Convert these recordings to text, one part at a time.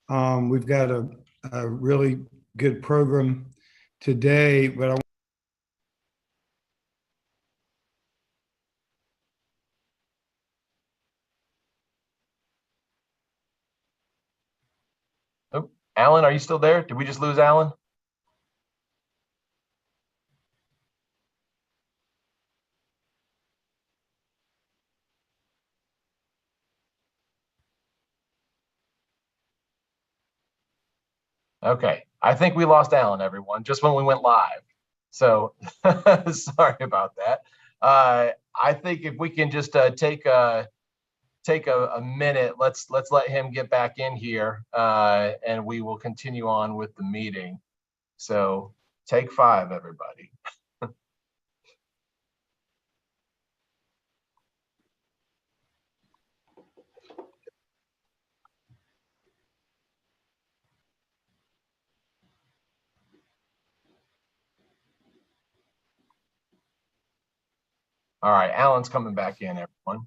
We've got a really good program today, but I Oh, Alan, are you still there? Did we just lose Alan? Okay, I think we lost Alan, everyone, just when we went live. So sorry about that. I think if we can just take a minute, let's let him get back in here, and we will continue on with the meeting. So take 5, everybody. All right, Alan's coming back in, everyone.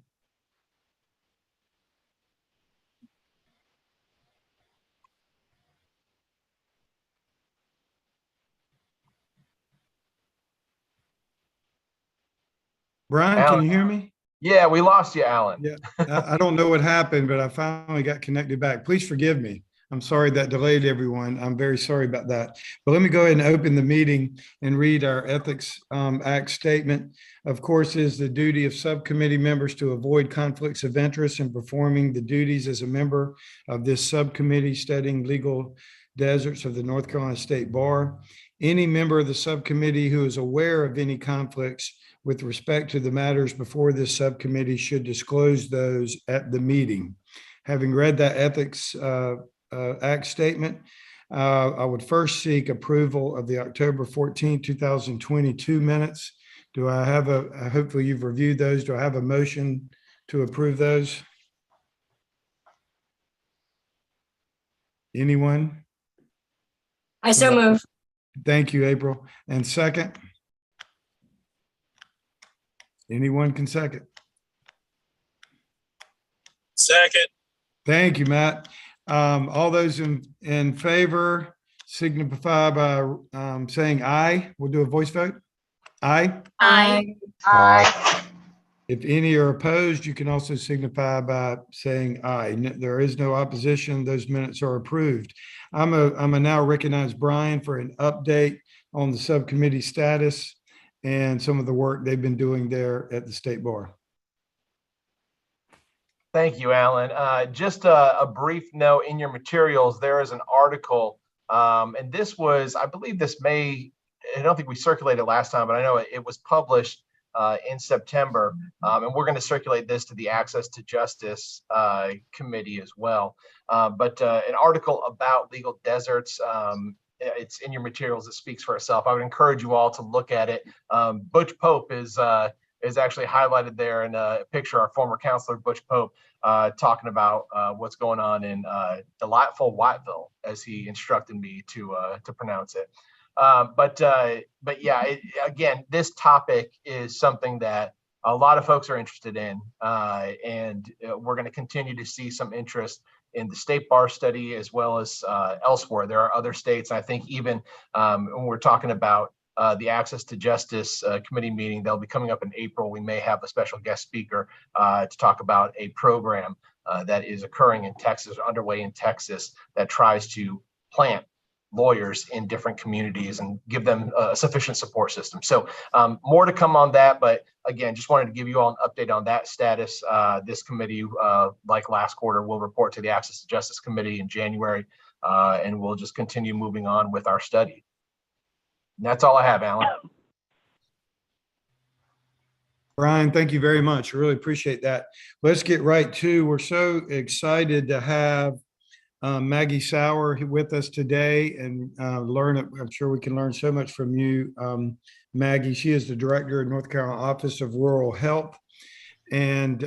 Brian, Alan, can you hear me? yeah, we lost you, Alan. Yeah, I don't know what happened, but I finally got connected back. Please forgive me. I'm sorry that delayed everyone. I'm very sorry about that. But let me go ahead and open the meeting and read our Ethics Act statement. Of course, it is the duty of subcommittee members to avoid conflicts of interest in performing the duties as a member of this subcommittee studying legal deserts of the North Carolina State Bar. Any member of the subcommittee who is aware of any conflicts with respect to the matters before this subcommittee should disclose those at the meeting. Having read that Ethics Act statement, I would first seek approval of the October 14, 2022 minutes. Do I have hopefully you've reviewed those. Do I have a motion to approve those? Anyone? I so move. Thank you, April. And second? Anyone can second. Second. Thank you, Matt. All those in favor signify by saying aye. We'll do a voice vote. Aye. Aye. Aye. If any are opposed, you can also signify by saying aye. There is no opposition. Those minutes are approved. I'm a now recognize Brian for an update on the subcommittee status and some of the work they've been doing there at the State Bar. Thank you, Alan. Just a brief note in your materials, there is an article, and this was, I believe I don't think we circulated last time, but I know it was published in September, and we're going to circulate this to the Access to Justice Committee as well. But an article about legal deserts, it's in your materials. It speaks for itself. I would encourage you all to look at it. Butch Pope is actually highlighted there in a picture. Our former counselor Butch Pope talking about what's going on in delightful Whiteville, as he instructed me to pronounce it. But yeah, again, this topic is something that a lot of folks are interested in, and we're going to continue to see some interest in the State Bar study as well as elsewhere. There are other states. I think even when we're talking about the Access to Justice Committee meeting, they'll be coming up in April. We may have a special guest speaker to talk about a program that is occurring in Texas, underway in Texas, that tries to plant lawyers in different communities and give them a sufficient support system. So more to come on that, but again, just wanted to give you all an update on that status. This committee, like last quarter, will report to the Access to Justice Committee in January, and we'll just continue moving on with our study. And that's all I have, Alan. Brian, thank you very much. I really appreciate that. Let's get right to, we're so excited to have Maggie Sauer with us today and I'm sure we can learn so much from you, Maggie. She is the director of North Carolina Office of Rural Health. And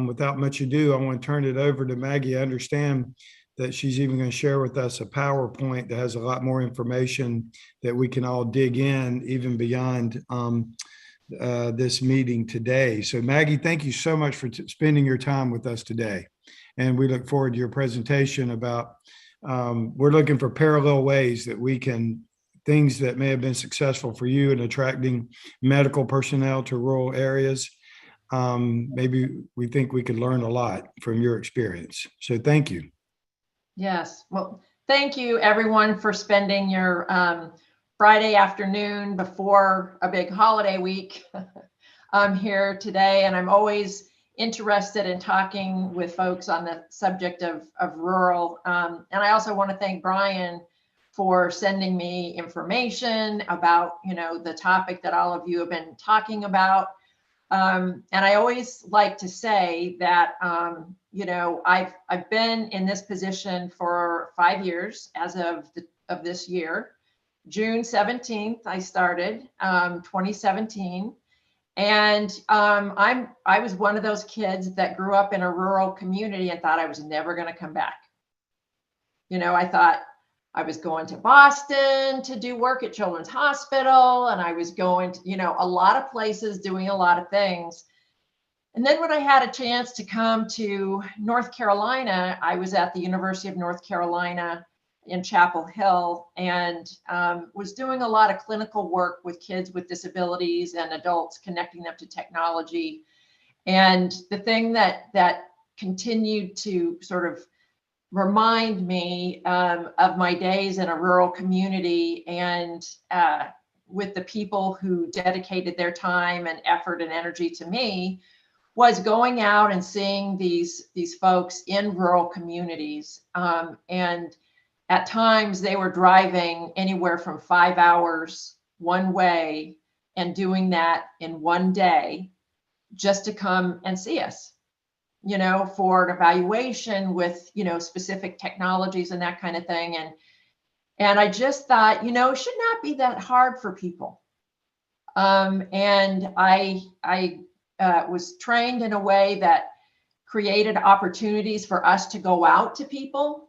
without much ado, I want to turn it over to Maggie. I understand that she's even going to share with us a PowerPoint that has a lot more information that we can all dig in even beyond this meeting today. So Maggie, thank you so much for spending your time with us today. And we look forward to your presentation about we're looking for parallel ways that we can, things that may have been successful for you in attracting medical personnel to rural areas. Maybe we think we could learn a lot from your experience. So thank you. Yes. Well, thank you everyone for spending your Friday afternoon before a big holiday week. I'm here today, and I'm always interested in talking with folks on the subject of rural. And I also want to thank Brian for sending me information about, the topic that all of you have been talking about. And I always like to say that, I've been in this position for 5 years as of this year. June 17th, I started, 2017. And I was one of those kids that grew up in a rural community and thought I was never going to come back. I thought I was going to Boston to do work at Children's Hospital, and I was going to, a lot of places doing a lot of things. And then when I had a chance to come to North Carolina, I was at the University of North Carolina in Chapel Hill, and was doing a lot of clinical work with kids with disabilities and adults, connecting them to technology. And the thing that continued to sort of remind me of my days in a rural community, and with the people who dedicated their time and effort and energy to me, was going out and seeing these folks in rural communities. And at times they were driving anywhere from 5 hours one way and doing that in one day just to come and see us, for an evaluation with, specific technologies and that kind of thing. And I just thought, it should not be that hard for people. And I was trained in a way that created opportunities for us to go out to people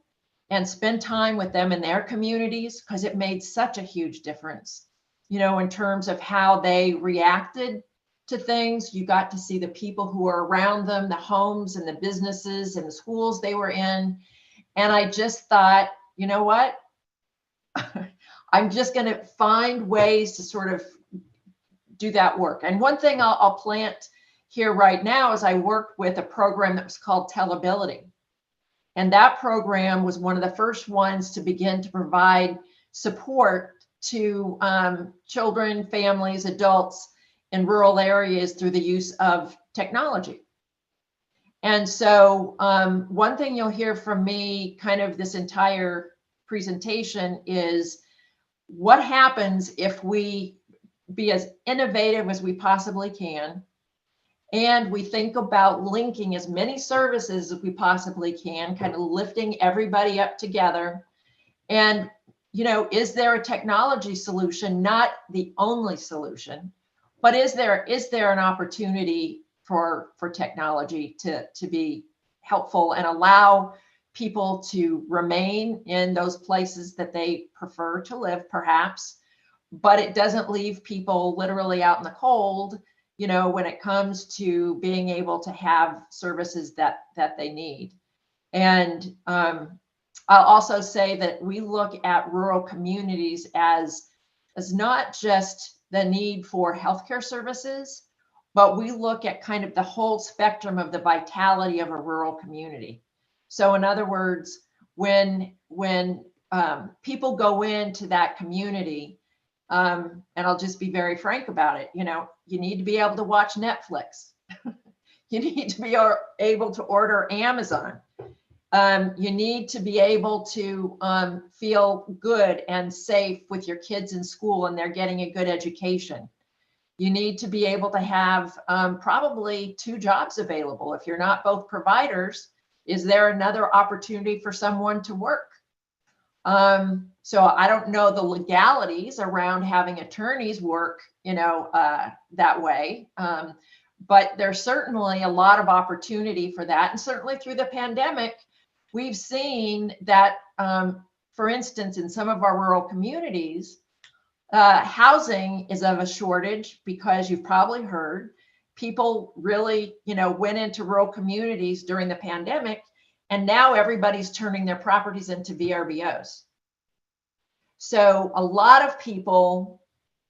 and spend time with them in their communities, because it made such a huge difference, in terms of how they reacted to things. You got to see the people who were around them, the homes and the businesses and the schools they were in. And I just thought, you know what? I'm just going to find ways to sort of do that work. And one thing I'll plant here right now is I worked with a program that was called Telability. And that program was one of the first ones to begin to provide support to children, families, adults in rural areas through the use of technology. And so one thing you'll hear from me kind of this entire presentation is what happens if we be as innovative as we possibly can, and we think about linking as many services as we possibly can, kind of lifting everybody up together. And, is there a technology solution? Not the only solution, but is there an opportunity for technology to be helpful and allow people to remain in those places that they prefer to live, perhaps, but it doesn't leave people literally out in the cold, when it comes to being able to have services that they need. And I'll also say that we look at rural communities as not just the need for healthcare services, but we look at kind of the whole spectrum of the vitality of a rural community. So in other words, when people go into that community, and I'll just be very frank about it, you need to be able to watch Netflix. You need to be able to order Amazon. You need to be able to feel good and safe with your kids in school and they're getting a good education. You need to be able to have probably 2 jobs available. If you're not both providers, is there another opportunity for someone to work? So I don't know the legalities around having attorneys work, that way. But there's certainly a lot of opportunity for that. And certainly through the pandemic, we've seen that, for instance, in some of our rural communities, housing is of a shortage because you've probably heard people really, went into rural communities during the pandemic And now everybody's turning their properties into VRBOs. So a lot of people,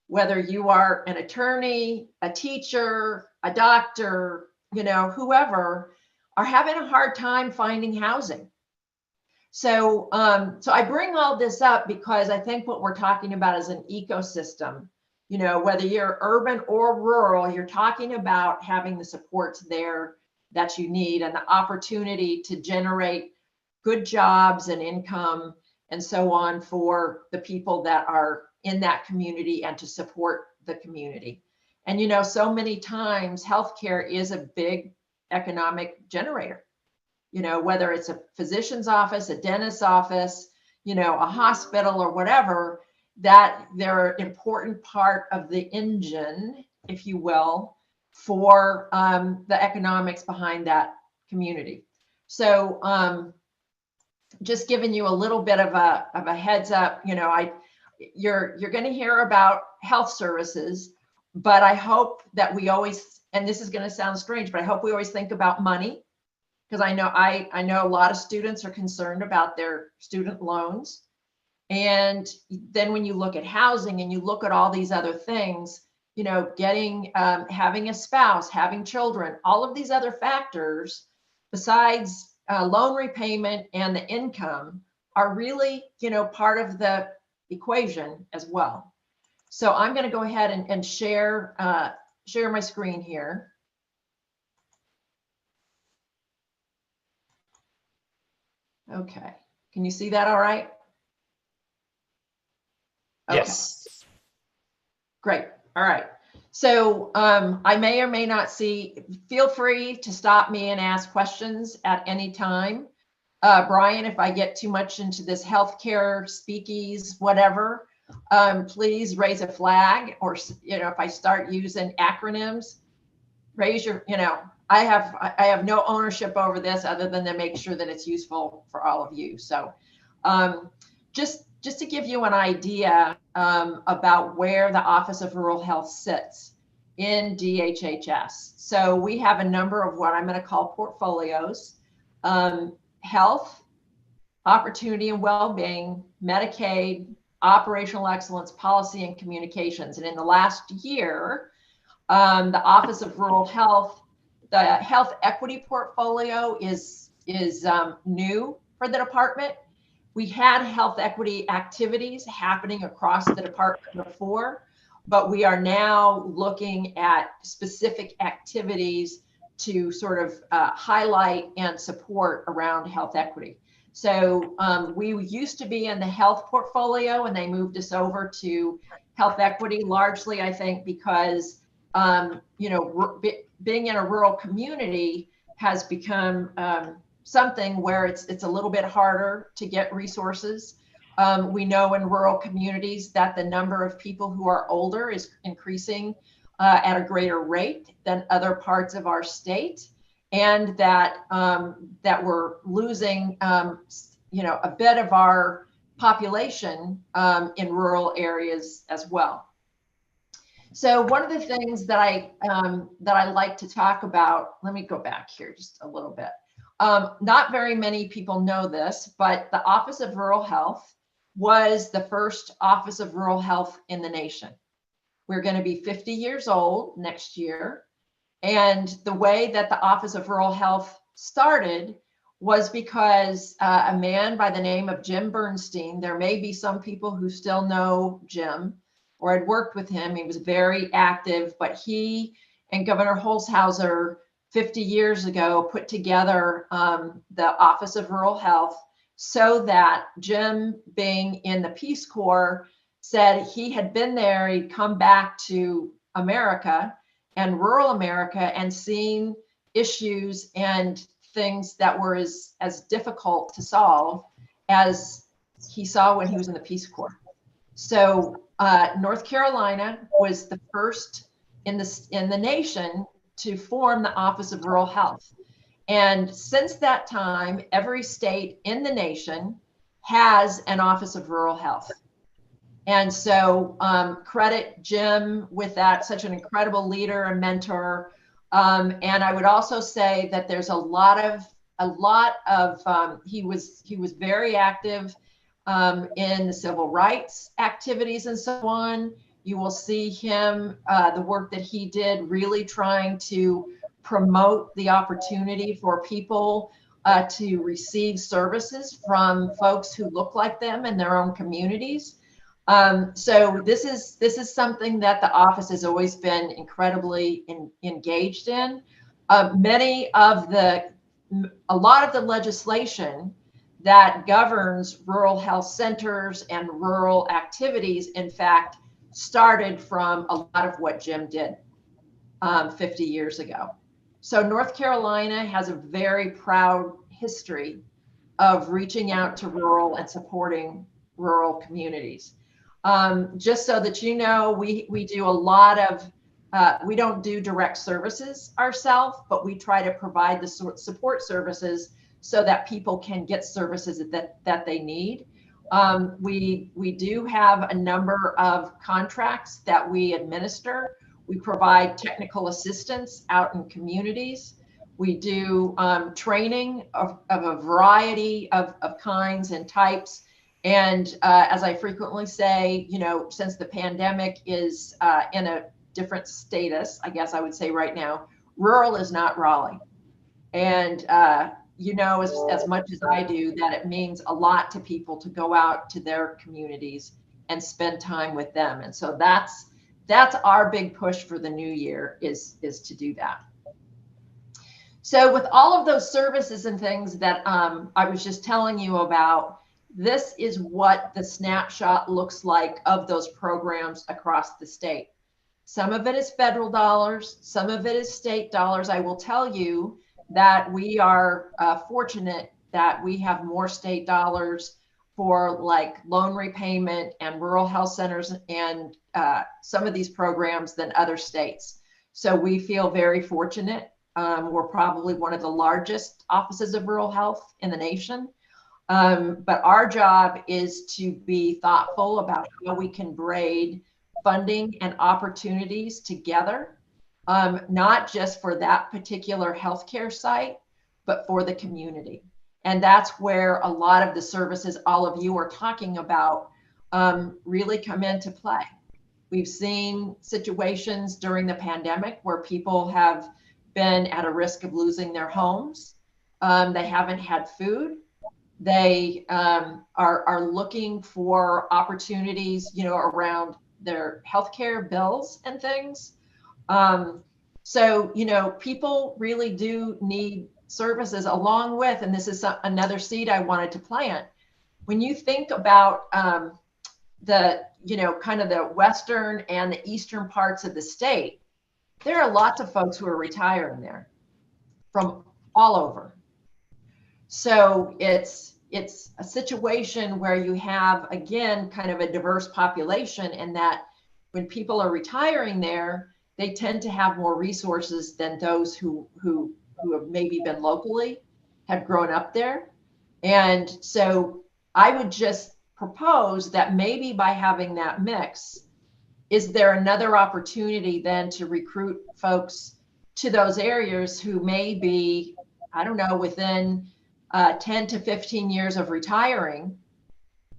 whether you are an attorney, a teacher, a doctor, you know, whoever, are having a hard time finding housing. So, so I bring all this up because I think what we're talking about is an ecosystem. You know, whether you're urban or rural, you're talking about having the supports there that you need and the opportunity to generate good jobs and income and so on for the people that are in that community and to support the community. And, you know, so many times healthcare is a big economic generator. You know, whether it's a physician's office, a dentist's office, you know, a hospital or whatever, that they're an important part of the engine, if you will, for the economics behind that community. So just giving you a little bit of a heads up, you know, you're going to hear about health services, but I hope that we always, and this is going to sound strange, but I hope we always think about money. Because I know a lot of students are concerned about their student loans. And then when you look at housing and you look at all these other things, you know, getting, having a spouse, having children, all of these other factors besides loan repayment and the income are really, you know, part of the equation as well. So I'm going to go ahead and share my screen here. Okay, can you see that all right? Okay. Yes. Great, all right. So I may or may not see, feel free to stop me and ask questions at any time. Brian, if I get too much into this healthcare speakies, whatever, please raise a flag, or, you know, if I start using acronyms, raise your, you know, I have no ownership over this other than to make sure that it's useful for all of you. So just to give you an idea about where the Office of Rural Health sits in DHHS. So we have a number of what I'm going to call portfolios: health, opportunity and well-being, Medicaid, operational excellence, policy, and communications. And in the last year, the Office of Rural Health, the health equity portfolio is new for the department. We had health equity activities happening across the department before, but we are now looking at specific activities to sort of highlight and support around health equity. So we used to be in the health portfolio, and they moved us over to health equity, largely, I think, because you know, being in a rural community has become something where it's a little bit harder to get resources. We know in rural communities that the number of people who are older is increasing at a greater rate than other parts of our state, and that that we're losing, you know, a bit of our population in rural areas as well. So one of the things that I like to talk about, let me go back here just a little bit. Not very many people know this, but the Office of Rural Health was the first Office of Rural Health in the nation. We're going to be 50 years old next year. And the way that the Office of Rural Health started was because a man by the name of Jim Bernstein, there may be some people who still know Jim or had worked with him. He was very active, but he and Governor Holshouser 50 years ago put together the Office of Rural Health, so that Jim, being in the Peace Corps, said he had been there, he'd come back to America and rural America and seen issues and things that were as difficult to solve as he saw when he was in the Peace Corps. So North Carolina was the first in the nation to form the Office of Rural Health. And since that time, every state in the nation has an Office of Rural Health. And so credit Jim with that, such an incredible leader and mentor. And I would also say that there's a lot of a lot of, he was very active in the civil rights activities and so on. You will see him, the work that he did, really trying to promote the opportunity for people to receive services from folks who look like them in their own communities. So this is something that the office has always been incredibly engaged in. A lot of the legislation that governs rural health centers and rural activities, in fact, started from a lot of what Jim did 50 years ago. So North Carolina has a very proud history of reaching out to rural and supporting rural communities. Just so that you know, we do a lot of, we don't do direct services ourselves, but we try to provide the support services so that people can get services that they need. We do have a number of contracts that we administer. We provide technical assistance out in communities. We do training of a variety of kinds and types. And as I frequently say, you know, since the pandemic is in a different status, I guess I would say right now, rural is not Raleigh. And you know, as much as I do, that it means a lot to people to go out to their communities and spend time with them. And so that's our big push for the new year is to do that. So with all of those services and things that I was just telling you about, this is what the snapshot looks like of those programs across the state. Some of it is federal dollars, some of it is state dollars. I will tell you that we are fortunate that we have more state dollars for like loan repayment and rural health centers and some of these programs than other states. So we feel very fortunate. We're probably one of the largest offices of rural health in the nation. But our job is to be thoughtful about how we can braid funding and opportunities together, not just for that particular healthcare site, but for the community. And that's where a lot of the services all of you are talking about really come into play. We've seen situations during the pandemic where people have been at a risk of losing their homes. They haven't had food. They are looking for opportunities, you know, around their healthcare bills and things. So, you know, people really do need services along with, and this is another seed I wanted to plant. When you think about the, you know, kind of the western and the eastern parts of the state, there are lots of folks who are retiring there from all over. So it's a situation where you have, again, kind of a diverse population, and that when people are retiring there, they tend to have more resources than those who have maybe been locally, have grown up there. And so I would just propose that maybe by having that mix, is there another opportunity then to recruit folks to those areas who may be, I don't know, within 10 to 15 years of retiring,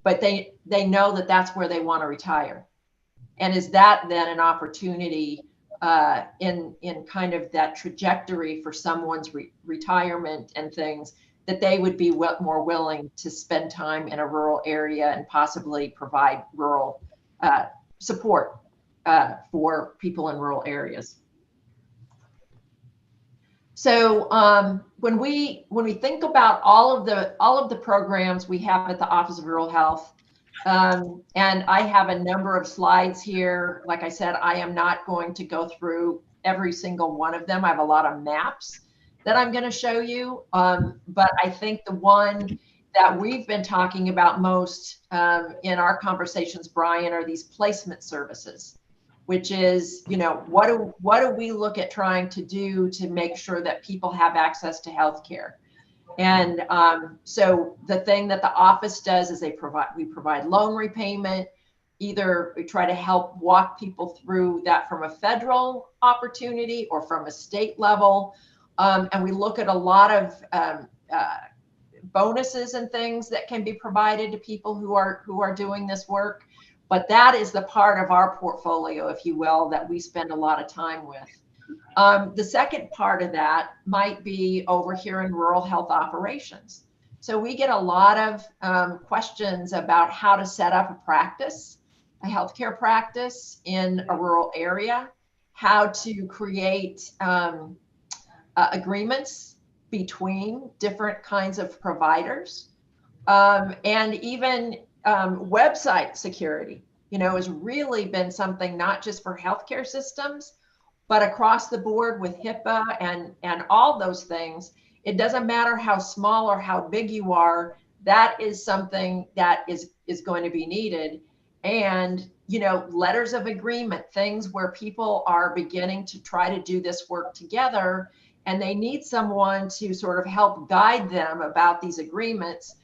but they know that that's where they want to retire. And is that then an opportunity in kind of that trajectory for someone's retirement and things, that they would be more willing to spend time in a rural area and possibly provide rural support for people in rural areas. So when we think about all of the programs we have at the Office of Rural Health, and I have a number of slides here. Like I said, I am not going to go through every single one of them. I have a lot of maps that I'm going to show you. But I think the one that we've been talking about most in our conversations, Brian, are these placement services, which is, you know, what do we look at trying to do to make sure that people have access to healthcare? And so the thing that the office does is we provide loan repayment. Either we try to help walk people through that from a federal opportunity or from a state level. And we look at a lot of bonuses and things that can be provided to people who are doing this work. But that is the part of our portfolio, if you will, that we spend a lot of time with. The second part of that might be over here in rural health operations. So we get a lot of questions about how to set up a practice, a healthcare practice in a rural area, how to create agreements between different kinds of providers, and even website security, has really been something not just for healthcare systems, but across the board with HIPAA and all those things. It doesn't matter how small or how big you are, that is something that is going to be needed. And, letters of agreement, things where people are beginning to try to do this work together, and they need someone to sort of help guide them about these agreements.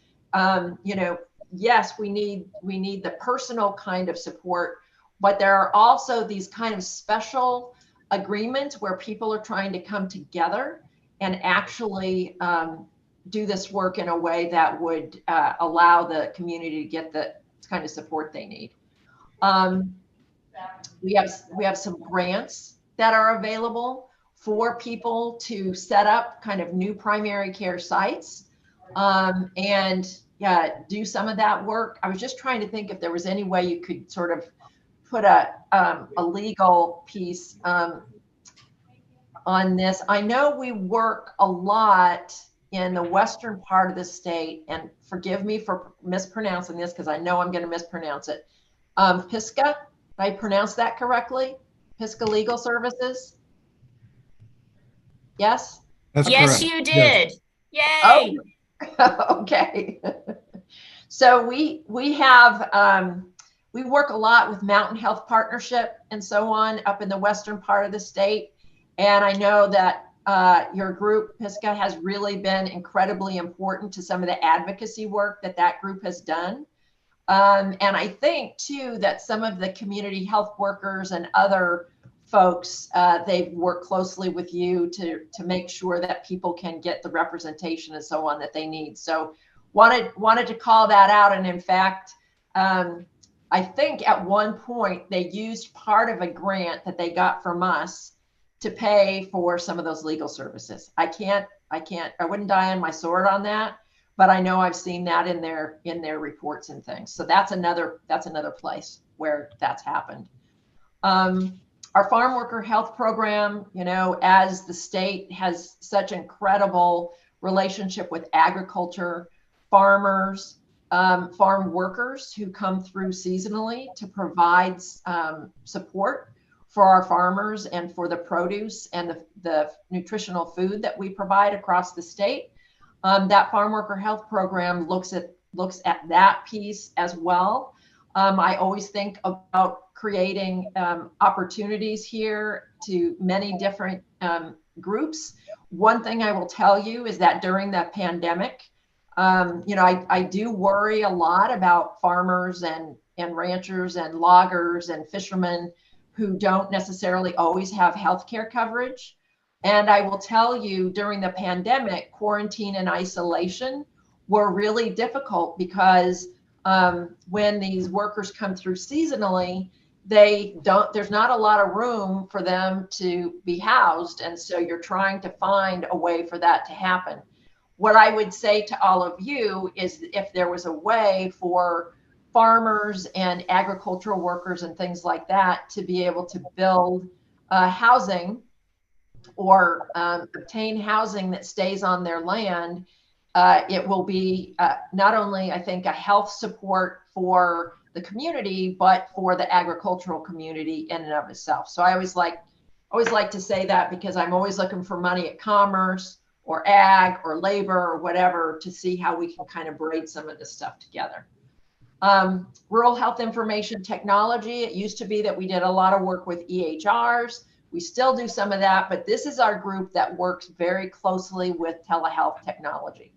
Yes, we need the personal kind of support, but there are also these kind of special agreements where people are trying to come together and actually do this work in a way that would allow the community to get the kind of support they need. We have some grants that are available for people to set up kind of new primary care sites, and do some of that work. I was just trying to think if there was any way you could sort of put a legal piece on this. I know we work a lot in the western part of the state, and forgive me for mispronouncing this because I know I'm going to mispronounce it. PISCA, did I pronounce that correctly? PISCA Legal Services? Yes? That's Yes, correct. you Yes. did. Yay. Oh, okay. So we have, we work a lot with Mountain Health Partnership and so on up in the western part of the state. And I know that your group, PISCA, has really been incredibly important to some of the advocacy work that group has done. And I think, too, that some of the community health workers and other folks, they've worked closely with you to make sure that people can get the representation and so on that they need. So wanted to call that out. And in fact, I think at one point they used part of a grant that they got from us to pay for some of those legal services. I wouldn't die on my sword on that, but I know I've seen that in their reports and things. So that's another place where that's happened. Our farm worker health program, as the state has such incredible relationship with agriculture, farmers, farm workers who come through seasonally to provide support for our farmers and for the produce and the nutritional food that we provide across the state. That farm worker health program looks at that piece as well. I always think about creating opportunities here to many different groups. One thing I will tell you is that during the pandemic, I do worry a lot about farmers and ranchers and loggers and fishermen who don't necessarily always have healthcare coverage. And I will tell you, during the pandemic, quarantine and isolation were really difficult because when these workers come through seasonally, there's not a lot of room for them to be housed. And so you're trying to find a way for that to happen. What I would say to all of you is if there was a way for farmers and agricultural workers and things like that to be able to build housing or obtain housing that stays on their land, it will be not only, I think, a health support for the community, but for the agricultural community in and of itself. So I always like to say that because I'm always looking for money at commerce or ag or labor or whatever to see how we can kind of braid some of this stuff together. Rural health information technology. It used to be that we did a lot of work with EHRs. We still do some of that, but this is our group that works very closely with telehealth technology.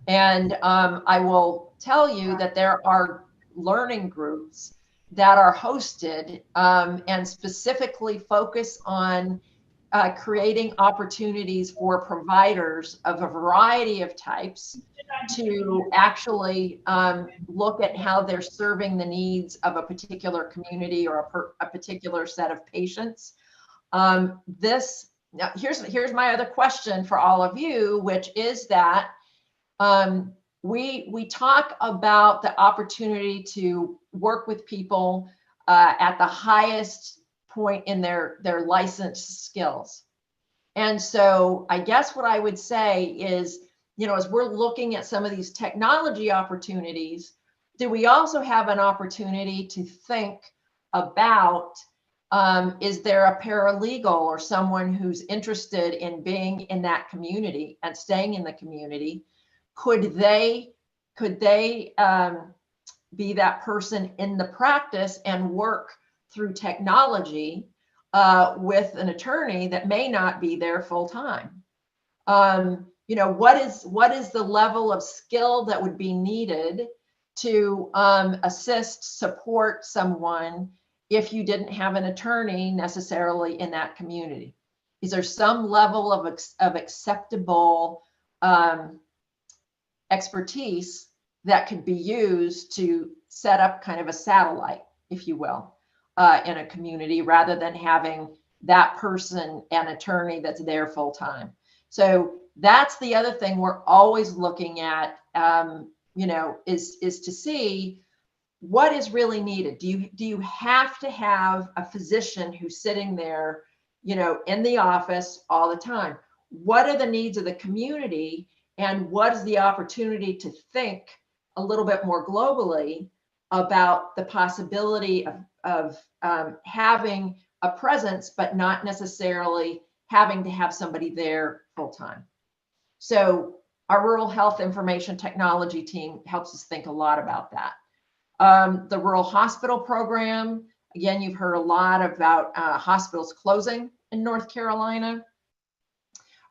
And I will tell you that there are learning groups that are hosted and specifically focus on creating opportunities for providers of a variety of types to actually look at how they're serving the needs of a particular community or a particular set of patients. Now here's my other question for all of you, which is that we talk about the opportunity to work with people at the highest point in their licensed skills. And so I guess what I would say is, as we're looking at some of these technology opportunities, do we also have an opportunity to think about, is there a paralegal or someone who's interested in being in that community and staying in the community? Could they be that person in the practice and work through technology with an attorney that may not be there full time? What is the level of skill that would be needed to assist, support someone if you didn't have an attorney necessarily in that community? Is there some level of acceptable expertise that could be used to set up kind of a satellite, if you will, in a community, rather than having that person, an attorney that's there full time? So that's the other thing we're always looking at, is to see what is really needed. Do you have to have a physician who's sitting there, in the office all the time? What are the needs of the community, and what is the opportunity to think a little bit more globally about the possibility of having a presence, but not necessarily having to have somebody there full time? So our rural health information technology team helps us think a lot about that. The rural hospital program, again, you've heard a lot about hospitals closing in North Carolina,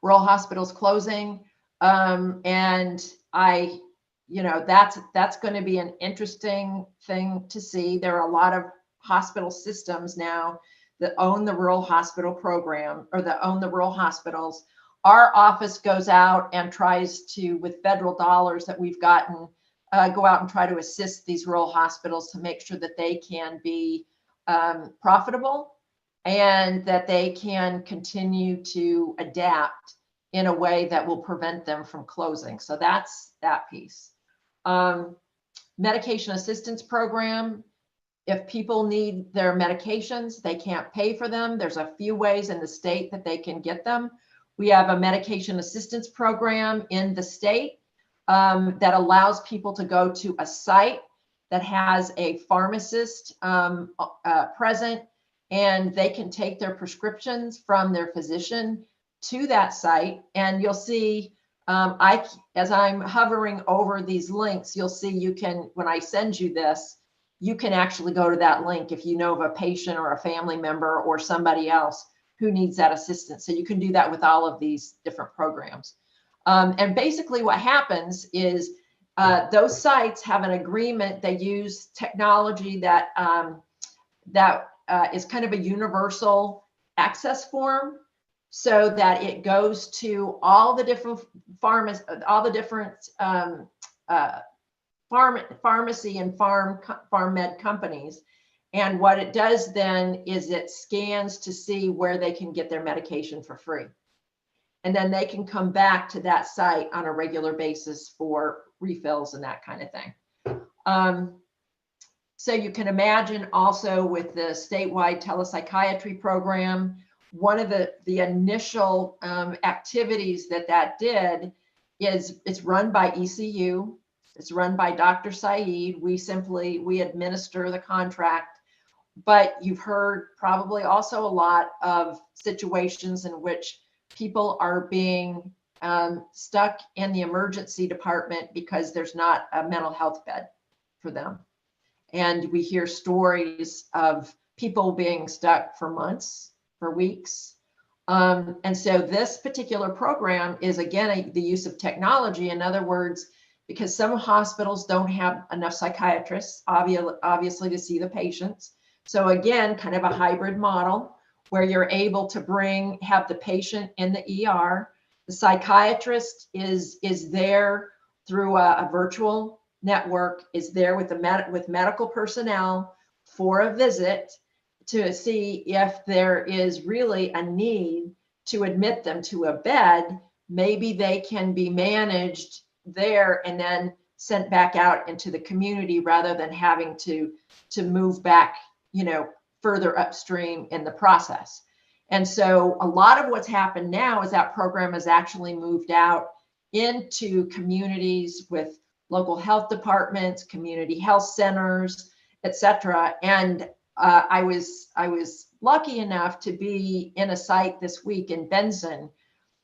rural hospitals closing. And that's going to be an interesting thing to see. There are a lot of hospital systems now that own the rural hospital program, or that own the rural hospitals. Our office goes out and tries to, with federal dollars that we've gotten, go out and try to assist these rural hospitals to make sure that they can be profitable and that they can continue to adapt in a way that will prevent them from closing. So that's that piece. Medication assistance program. If people need their medications, they can't pay for them. There's a few ways in the state that they can get them. We have a medication assistance program in the state that allows people to go to a site that has a pharmacist present, and they can take their prescriptions from their physician to that site. And you'll see, as I'm hovering over these links, you'll see you can, when I send you this, you can actually go to that link if you know of a patient or a family member or somebody else who needs that assistance. So you can do that with all of these different programs. And basically what happens is those sites have an agreement. They use technology that is kind of a universal access form, so that it goes to all the different pharmacy and farm med companies. And what it does then is it scans to see where they can get their medication for free. And then they can come back to that site on a regular basis for refills and that kind of thing. So you can imagine also with the statewide telepsychiatry program, one of the initial activities that did is it's run by ECU. It's run by Dr. Saeed. We administer the contract, but you've heard probably also a lot of situations in which people are being stuck in the emergency department because there's not a mental health bed for them. And we hear stories of people being stuck for months, for weeks. And so this particular program is, again, the use of technology. In other words, because some hospitals don't have enough psychiatrists, obviously, to see the patients. So again, kind of a hybrid model where you're able to have the patient in the ER. The psychiatrist is there through a virtual network, is there with with medical personnel for a visit to see if there is really a need to admit them to a bed. Maybe they can be managed there and then sent back out into the community rather than having to move back, further upstream in the process. And so a lot of what's happened now is that program has actually moved out into communities with local health departments, community health centers, et cetera. And I was lucky enough to be in a site this week in Benson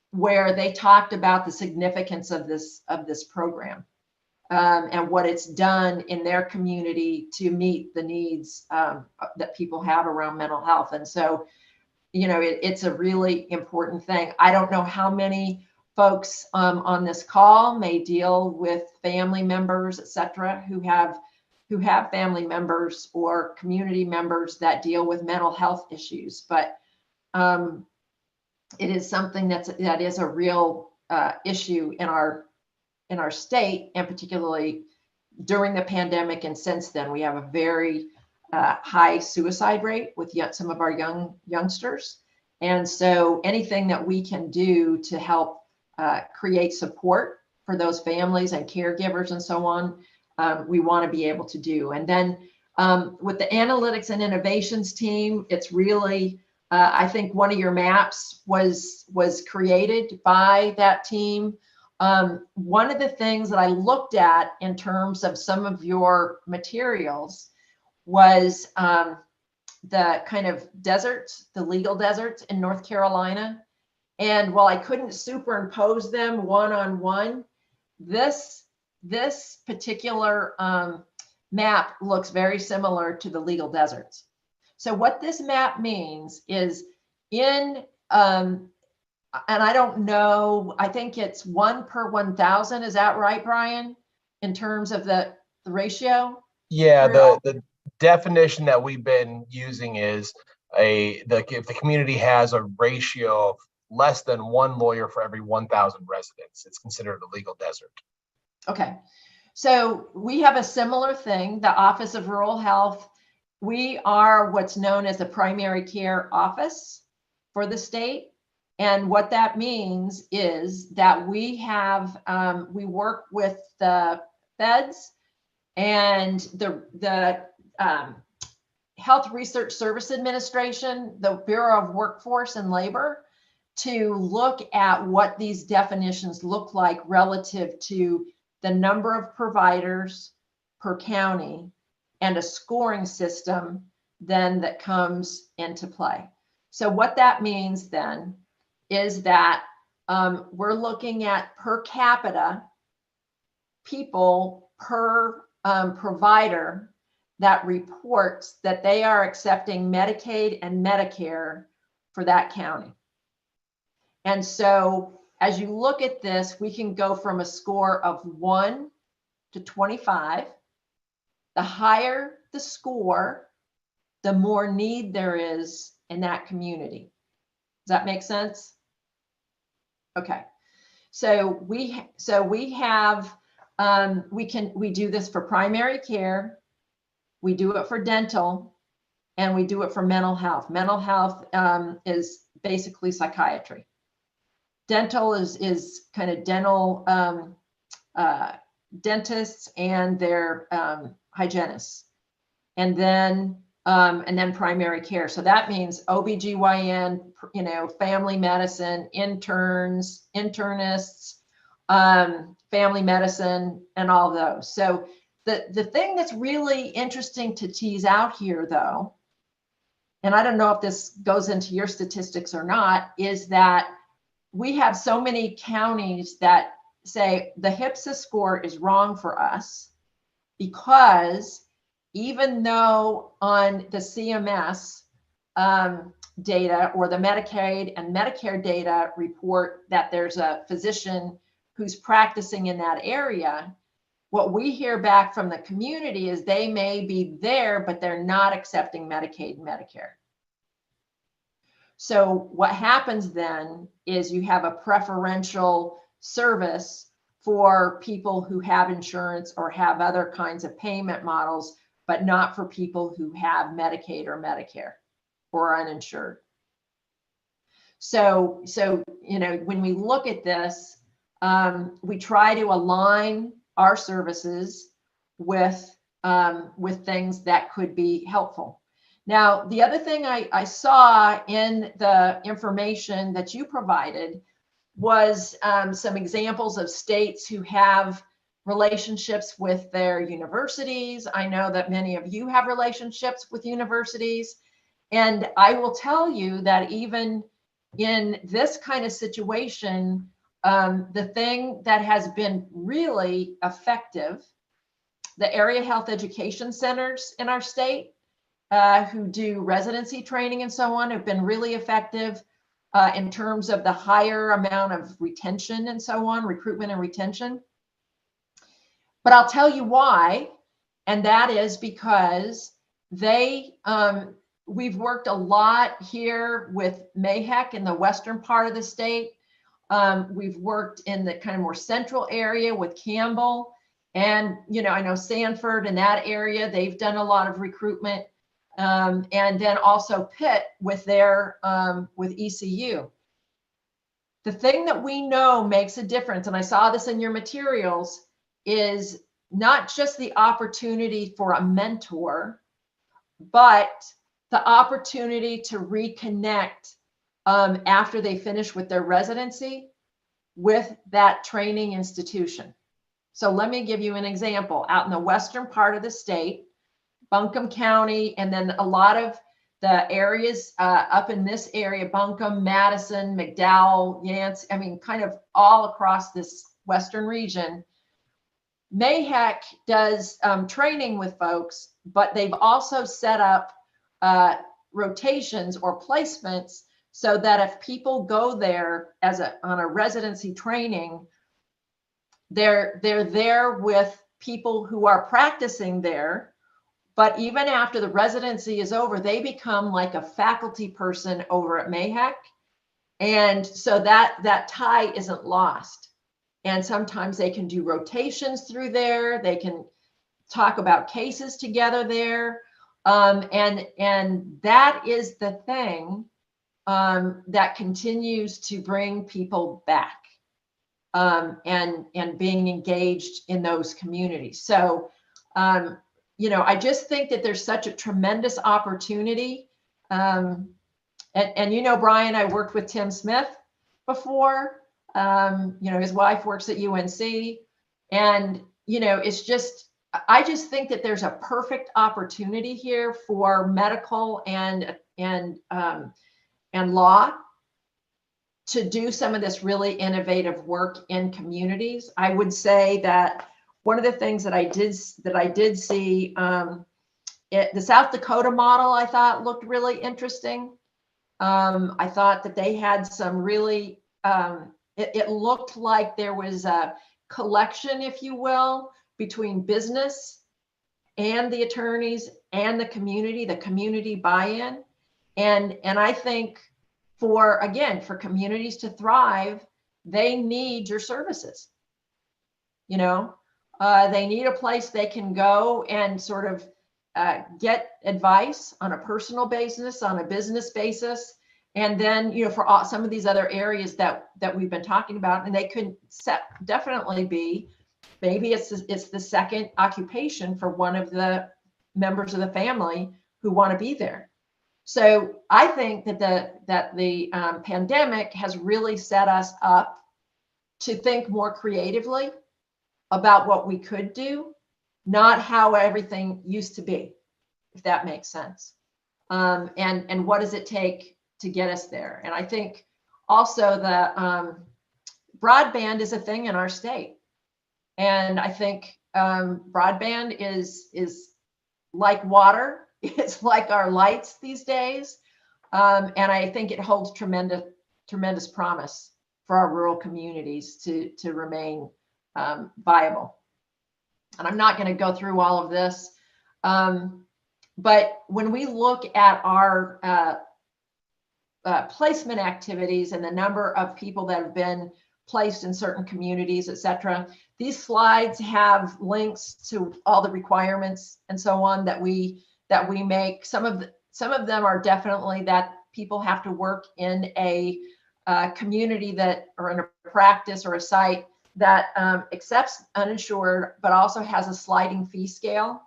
where they talked about the significance of this program and what it's done in their community to meet the needs that people have around mental health. And so, it's a really important thing. I don't know how many folks on this call may deal with family members, et cetera, who have family members or community members that deal with mental health issues. But it is something that is a real issue in our state, and particularly during the pandemic and since then. We have a very high suicide rate with some of our youngsters. And so anything that we can do to help create support for those families and caregivers and so on, we want to be able to do. And then with the analytics and innovations team, it's really, I think one of your maps was created by that team. One of the things that I looked at in terms of some of your materials was the kind of deserts, the legal deserts in North Carolina. And while I couldn't superimpose them one-on-one, this particular map looks very similar to the legal deserts. So what this map means is and I don't know, I think it's 1 per 1,000. Is that right, Brian? In terms of the ratio? Yeah, the definition that we've been using is if the community has a ratio of less than 1 lawyer for every 1,000 residents, it's considered a legal desert. Okay, so we have a similar thing, the Office of Rural Health. We are what's known as a primary care office for the state. And what that means is that we work with the feds and the Health Research Service Administration, the Bureau of Workforce and Labor, to look at what these definitions look like relative to the number of providers per county and a scoring system then that comes into play. So what that means then is that we're looking at per capita people per provider that reports that they are accepting Medicaid and Medicare for that county. And so as you look at this, we can go from a score of 1 to 25. The higher the score, the more need there is in that community. Does that make sense? Okay. So we have, we do this for primary care, we do it for dental, and we do it for mental health. Mental health is basically psychiatry. Dental is kind of dental dentists and their hygienists. And then primary care. So that means OBGYN, family medicine, interns, internists, family medicine, and all those. So the thing that's really interesting to tease out here, though, and I don't know if this goes into your statistics or not, is that we have so many counties that say the HPSA score is wrong for us because even though on the CMS data or the Medicaid and Medicare data report that there's a physician who's practicing in that area, what we hear back from the community is they may be there, but they're not accepting Medicaid and Medicare. So what happens then is you have a preferential service for people who have insurance or have other kinds of payment models, but not for people who have Medicaid or Medicare or uninsured. So you know, when we look at this, we try to align our services with things that could be helpful. Now, the other thing I saw in the information that you provided was some examples of states who have relationships with their universities. I know that many of you have relationships with universities. And I will tell you that even in this kind of situation, the thing that has been really effective, the area health education centers in our state who do residency training and so on have been really effective in terms of the higher amount of retention and so on, recruitment and retention. But I'll tell you why, and that is because they, we've worked a lot here with MAHEC in the western part of the state. We've worked in the kind of more central area with Campbell, and you know, I know Sanford in that area, they've done a lot of recruitment. And then also Pitt with their with ECU. The thing that we know makes a difference, and I saw this in your materials, is not just the opportunity for a mentor, but the opportunity to reconnect after they finish with their residency with that training institution. So let me give you an example. Out in the western part of the state, Buncombe County, and then a lot of the areas up in this area, Buncombe, Madison, McDowell, Yancey, I mean, kind of all across this western region. MAHEC does training with folks, but they've also set up rotations or placements so that if people go there as on a residency training, they're there with people who are practicing there. But even after the residency is over, they become like a faculty person over at MAHEC. And so that tie isn't lost. And sometimes they can do rotations through there. They can talk about cases together there. And that is the thing that continues to bring people back and being engaged in those communities. So, you know, I just think that there's such a tremendous opportunity. And you know, Brian, I worked with Tim Smith before. You know, his wife works at UNC. And, you know, it's just, I just think that there's a perfect opportunity here for medical and law to do some of this really innovative work in communities. I would say that one of the things that I did see, the South Dakota model, I thought looked really interesting. I thought that they had some really, it looked like there was a collection, if you will, between business and the attorneys and the community buy-in. And I think for communities to thrive, they need your services. You know, they need a place they can go and sort of get advice on a personal basis, on a business basis. And then, you know, for some of these other areas that we've been talking about, and they could definitely be, maybe it's the second occupation for one of the members of the family who want to be there. So I think that the pandemic has really set us up to think more creatively about what we could do, not how everything used to be, if that makes sense. And what does it take to get us there? And I think also the broadband is a thing in our state. And I think broadband is like water. It's like our lights these days. And I think it holds tremendous promise for our rural communities to remain viable. And I'm not going to go through all of this. But when we look at our placement activities and the number of people that have been placed in certain communities, et cetera. These slides have links to all the requirements and so on that we make. Some of them are definitely that people have to work in a community that, or in a practice or a site that accepts uninsured, but also has a sliding fee scale,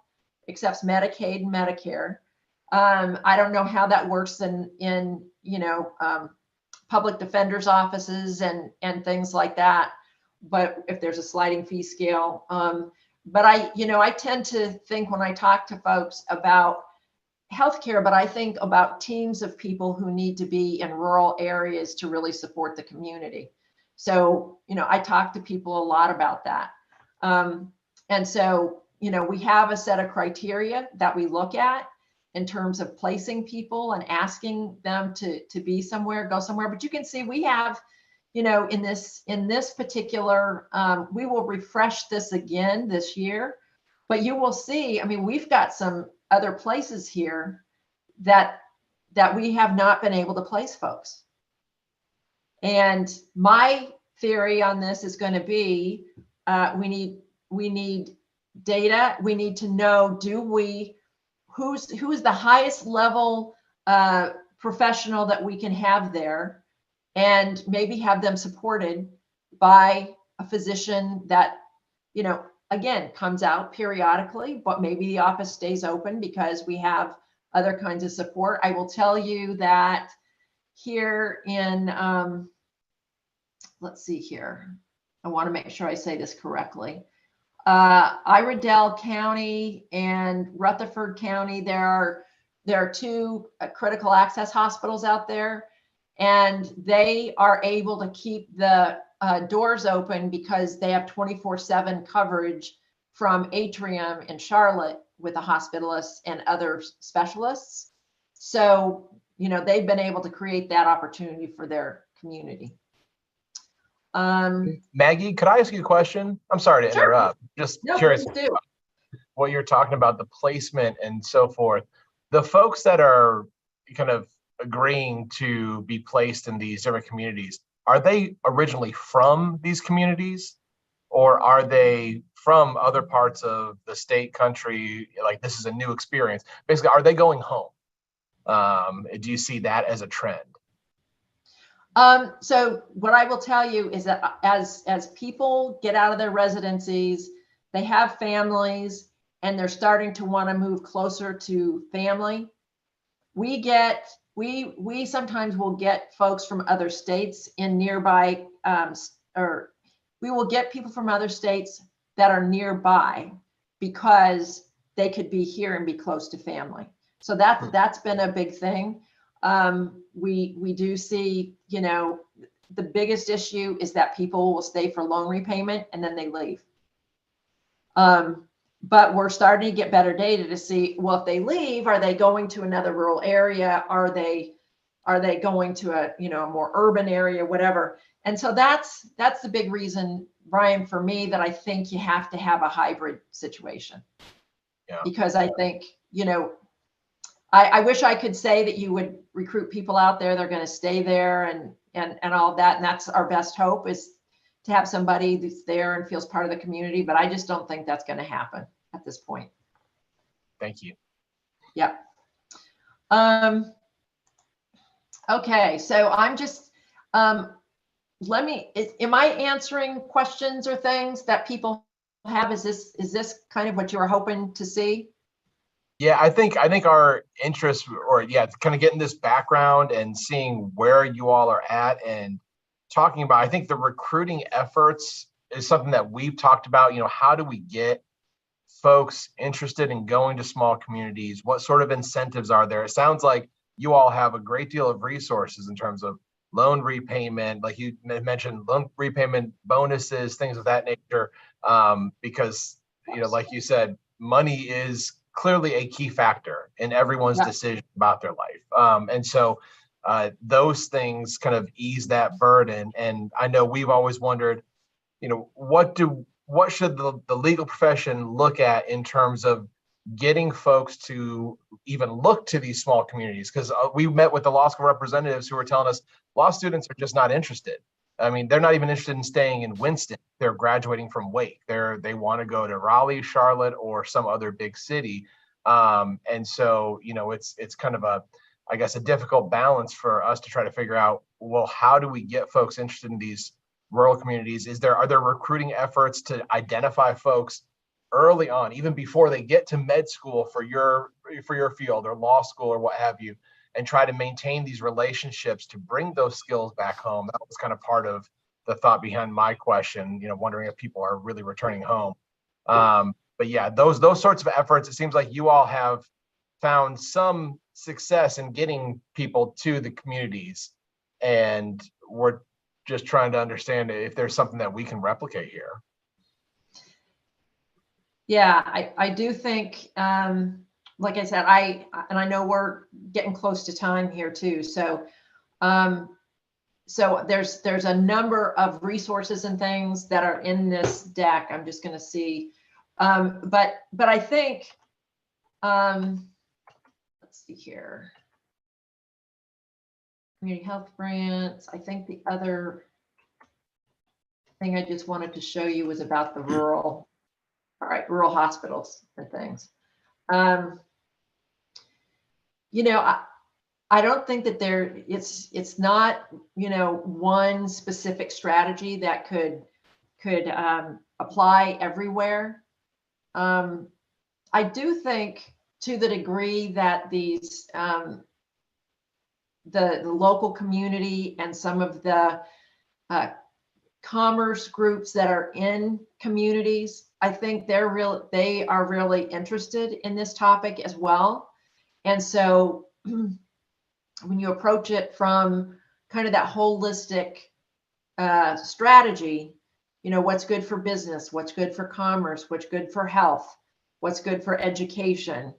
accepts Medicaid and Medicare. I don't know how that works in public defenders' offices and things like that, but if there's a sliding fee scale. But I tend to think when I talk to folks about healthcare, but I think about teams of people who need to be in rural areas to really support the community. So, I talk to people a lot about that. And so, we have a set of criteria that we look at in terms of placing people and asking them to be somewhere, go somewhere. But you can see we have, in this particular, we will refresh this again this year, but you will see, we've got some other places here that we have not been able to place folks. And my theory on this is going to be, we need data. We need to know, who is the highest level professional that we can have there, and maybe have them supported by a physician that, again, comes out periodically, but maybe the office stays open because we have other kinds of support. I will tell you that here in, let's see here. I want to make sure I say this correctly. Iredell County and Rutherford County, there are two critical access hospitals out there, and they are able to keep the doors open because they have 24/7 coverage from Atrium in Charlotte with the hospitalists and other specialists. So, they've been able to create that opportunity for their community. Maggie, could I ask you a question? I'm sorry to Sure. interrupt. Just No, curious please do. what you're talking about, the placement and so forth. The folks that are kind of agreeing to be placed in these different communities, are they originally from these communities, or are they from other parts of the state, country? Like, this is a new experience. Basically, are they going home? Do you see that as a trend? So what I will tell you is that as people get out of their residencies, they have families and they're starting to want to move closer to family. We sometimes will get folks from other states in nearby, or we will get people from other states that are nearby because they could be here and be close to family. So that's been a big thing. We do see, the biggest issue is that people will stay for loan repayment and then they leave. But we're starting to get better data to see, well, if they leave, are they going to another rural area? Are they going to a more urban area, whatever? And so that's the big reason, Brian, for me, that I think you have to have a hybrid situation. Yeah. Because I think, I wish I could say that you would recruit people out there, they're going to stay there and all of that. And that's our best hope, is to have somebody that's there and feels part of the community. But I just don't think that's going to happen at this point. Thank you. Yep. Okay, so I'm just, am I answering questions or things that people have? Is this kind of what you were hoping to see? Yeah, I think our interest, or kind of getting this background and seeing where you all are at and talking about, I think the recruiting efforts is something that we've talked about. How do we get folks interested in going to small communities? What sort of incentives are there? It sounds like you all have a great deal of resources in terms of loan repayment, like you mentioned, loan repayment bonuses, things of that nature, because, like you said, money is clearly a key factor in everyone's decision about their life. And so those things kind of ease that burden. And I know we've always wondered, what should the legal profession look at in terms of getting folks to even look to these small communities, because we met with the law school representatives who were telling us law students are just not interested. I mean, they're not even interested in staying in Winston. They're graduating from Wake. They want to go to Raleigh, Charlotte, or some other big city. And so, it's kind of I guess, a difficult balance for us to try to figure out, well, how do we get folks interested in these rural communities? Are there recruiting efforts to identify folks early on, even before they get to med school for your field or law school or what have you, and try to maintain these relationships to bring those skills back home? That was kind of part of the thought behind my question, wondering if people are really returning home. But yeah, those sorts of efforts, it seems like you all have found some success in getting people to the communities, and we're just trying to understand if there's something that we can replicate here. Yeah, I do think, like I said, I know we're getting close to time here too. So, there's a number of resources and things that are in this deck. I'm just going to see, but I think, let's see here. Community health grants. I think the other thing I just wanted to show you was about the rural. All right, rural hospitals and things. I don't think that it's not, one specific strategy that could apply everywhere. I do think, to the degree that these the local community and some of the commerce groups that are in communities, I think they are really interested in this topic as well. And so when you approach it from kind of that holistic strategy, what's good for business, what's good for commerce, what's good for health, what's good for education.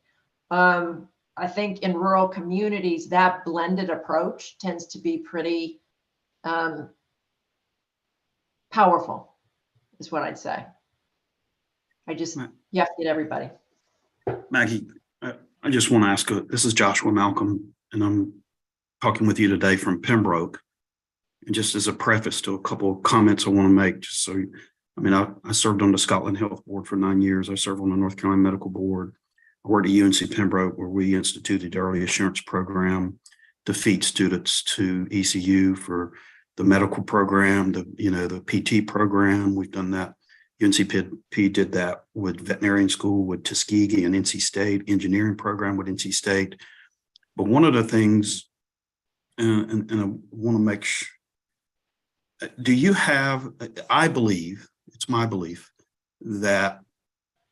I think in rural communities, that blended approach tends to be pretty powerful, is what I'd say. You have to get everybody. Maggie, I just want to ask, this is Joshua Malcolm, and I'm talking with you today from Pembroke. And just as a preface to a couple of comments I want to make, just so, I served on the Scotland Health Board for 9 years. I served on the North Carolina Medical Board. I worked at UNC Pembroke, where we instituted the early assurance program to feed students to ECU for the medical program, the PT program. We've done that. UNCP did that with veterinarian school with Tuskegee and NC State, engineering program with NC State. But one of the things, and I want to make sure, do you have, I believe, it's my belief, that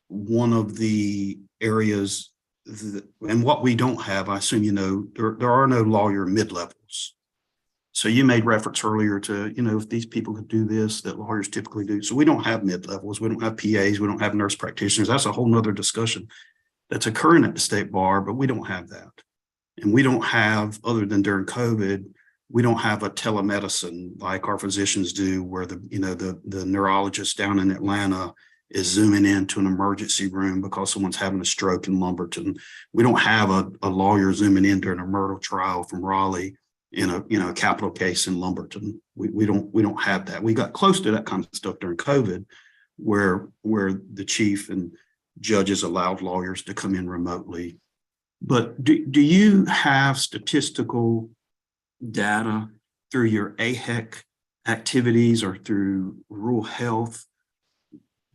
one of the areas, and what we don't have, I assume there are no lawyer mid-levels. So you made reference earlier to, if these people could do this, that lawyers typically do. So we don't have mid-levels, we don't have PAs, we don't have nurse practitioners. That's a whole nother discussion that's occurring at the state bar, but we don't have that. And we don't have, other than during COVID, we don't have a telemedicine like our physicians do, where the neurologist down in Atlanta is zooming into an emergency room because someone's having a stroke in Lumberton. We don't have a lawyer zooming in during a murder trial from Raleigh in a capital case in Lumberton. We don't have that. We got close to that kind of stuff during COVID, where the chief and judges allowed lawyers to come in remotely. But do you have statistical data through your AHEC activities or through rural health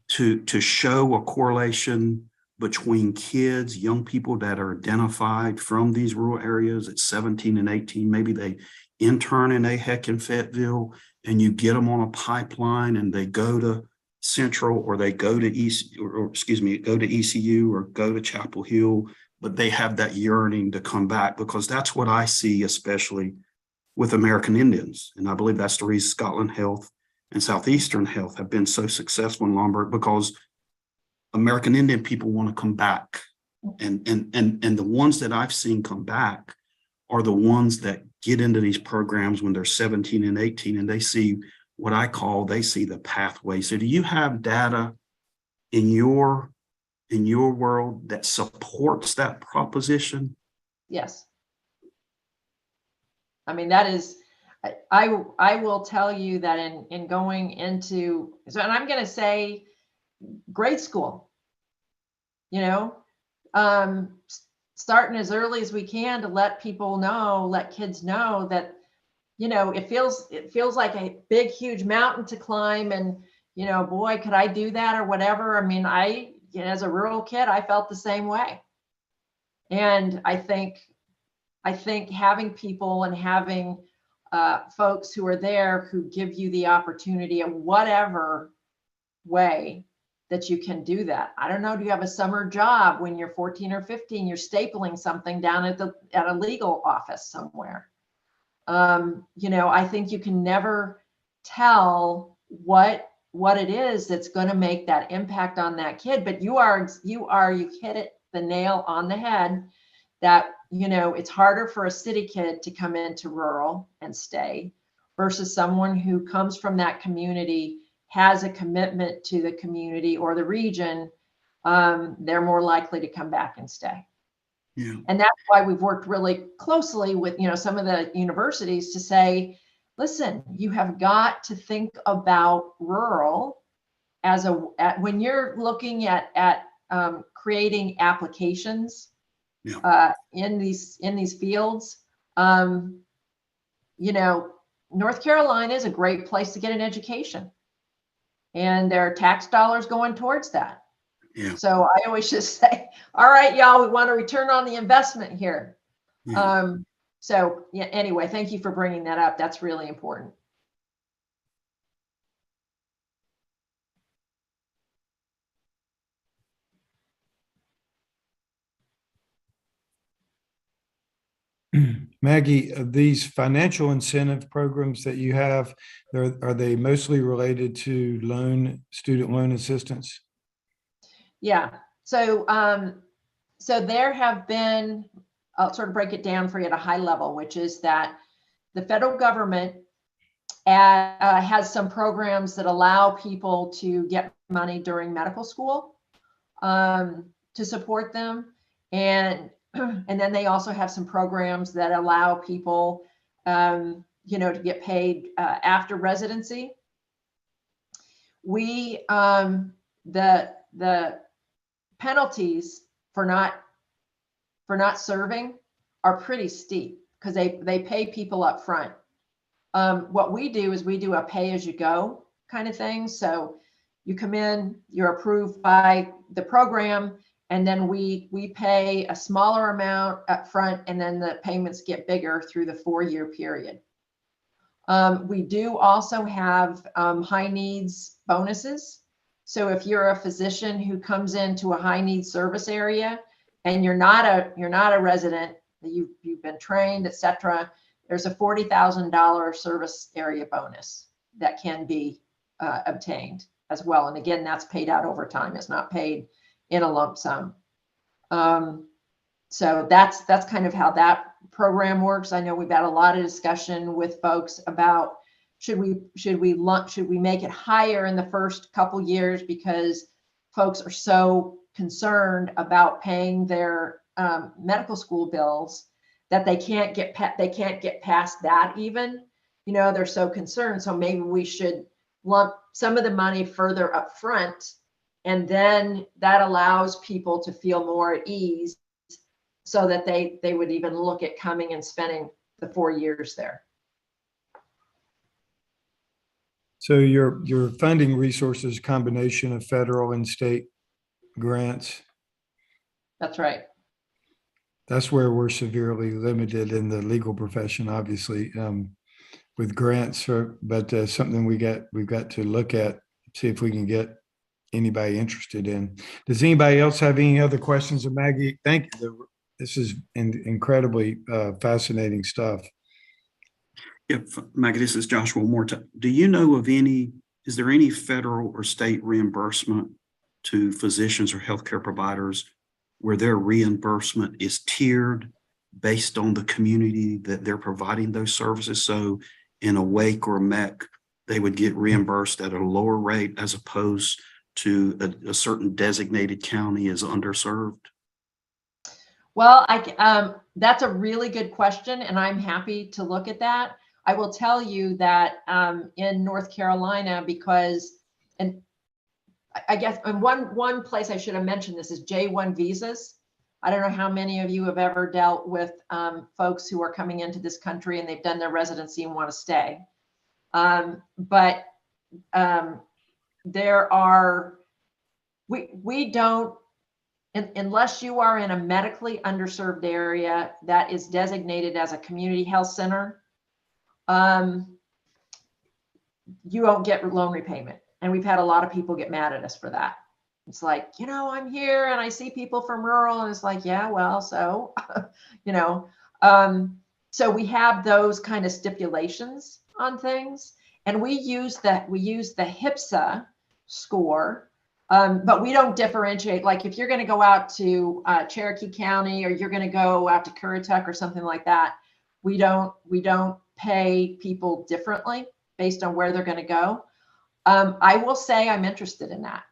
to show a correlation between kids, young people that are identified from these rural areas at 17 and 18, maybe they intern in AHEC in Fayetteville, and you get them on a pipeline and they go to Central, or they go to go to ECU or go to Chapel Hill, but they have that yearning to come back, because that's what I see, especially with American Indians. And I believe that's the reason Scotland Health and Southeastern Health have been so successful in Lombard, because American Indian people want to come back. And the ones that I've seen come back are the ones that get into these programs when they're 17 and 18, and they see they see the pathway. So do you have data in your in your world that supports that proposition? Yes. I mean, that is, I will tell you that in going into, so, and I'm going to say grade school, you know, starting as early as we can to let people know, let kids know that, you know, it feels like a big, huge mountain to climb, and, you know, boy, could I do that or whatever. I mean, you know, as a rural kid, I felt the same way. And I think having people and having folks who are there who give you the opportunity in whatever way that you can do that. I don't know, do you have a summer job when you're 14 or 15, you're stapling something down at a legal office somewhere? You know, I think you can never tell what it is that's going to make that impact on that kid, but you hit it the nail on the head that, you know, it's harder for a city kid to come into rural and stay versus someone who comes from that community, has a commitment to the community or the region. They're more likely to come back and stay. Yeah. And that's why we've worked really closely with, you know, some of the universities to say, listen, you have got to think about rural as when you're looking at creating applications. Yeah. In these fields, you know, North Carolina is a great place to get an education, and there are tax dollars going towards that. Yeah. So I always just say, all right, y'all, we want a return on the investment here. Yeah. So yeah, anyway, thank you for bringing that up. That's really important. Maggie, these financial incentive programs that you have, are they mostly related to student loan assistance? Yeah. So so there have been, I'll sort of break it down for you at a high level, which is that the federal government has some programs that allow people to get money during medical school to support them. And then they also have some programs that allow people, you know, to get paid after residency. The penalties for not serving are pretty steep because they pay people up front. What we do is we do a pay as you go kind of thing. So you come in, you're approved by the program, and then we pay a smaller amount up front, and then the payments get bigger through the 4-year period. We do also have high needs bonuses. So if you're a physician who comes into a high needs service area and you're not a resident, you've been trained, et cetera, there's a $40,000 service area bonus that can be obtained as well. And again, that's paid out over time. It's not paid in a lump sum. So that's kind of how that program works. I know we've had a lot of discussion with folks about should we make it higher in the first couple years because folks are so concerned about paying their medical school bills that they can't get past that even. You know, they're so concerned. So maybe we should lump some of the money further up front, and then that allows people to feel more at ease so that they would even look at coming and spending the 4 years there. So your funding resources, combination of federal and state grants. That's right. That's where we're severely limited in the legal profession, obviously, with grants. But something we've got to look at, see if we can get anybody interested in. Does anybody else have any other questions of Maggie? Thank you. This is incredibly fascinating stuff. Yeah, Maggie, this is Joshua Morton. Do you know of is there any federal or state reimbursement to physicians or healthcare providers where their reimbursement is tiered based on the community that they're providing those services? So in a WAC or a MEC, they would get reimbursed at a lower rate as opposed to a certain designated county as underserved? Well, that's a really good question, and I'm happy to look at that. I will tell you that in North Carolina, because, and I guess, and one place I should have mentioned this is J-1 visas. I don't know how many of you have ever dealt with folks who are coming into this country and they've done their residency and want to stay. But there are, we don't, unless you are in a medically underserved area that is designated as a community health center, you won't get loan repayment. And we've had a lot of people get mad at us for that. It's like, I'm here and I see people from rural, and it's like, yeah, well, so, so we have those kind of stipulations on things, and we use the HPSA score, but we don't differentiate. Like if you're going to go out to Cherokee County, or you're going to go out to Currituck or something like that, we don't pay people differently based on where they're going to go. I will say I'm interested in that,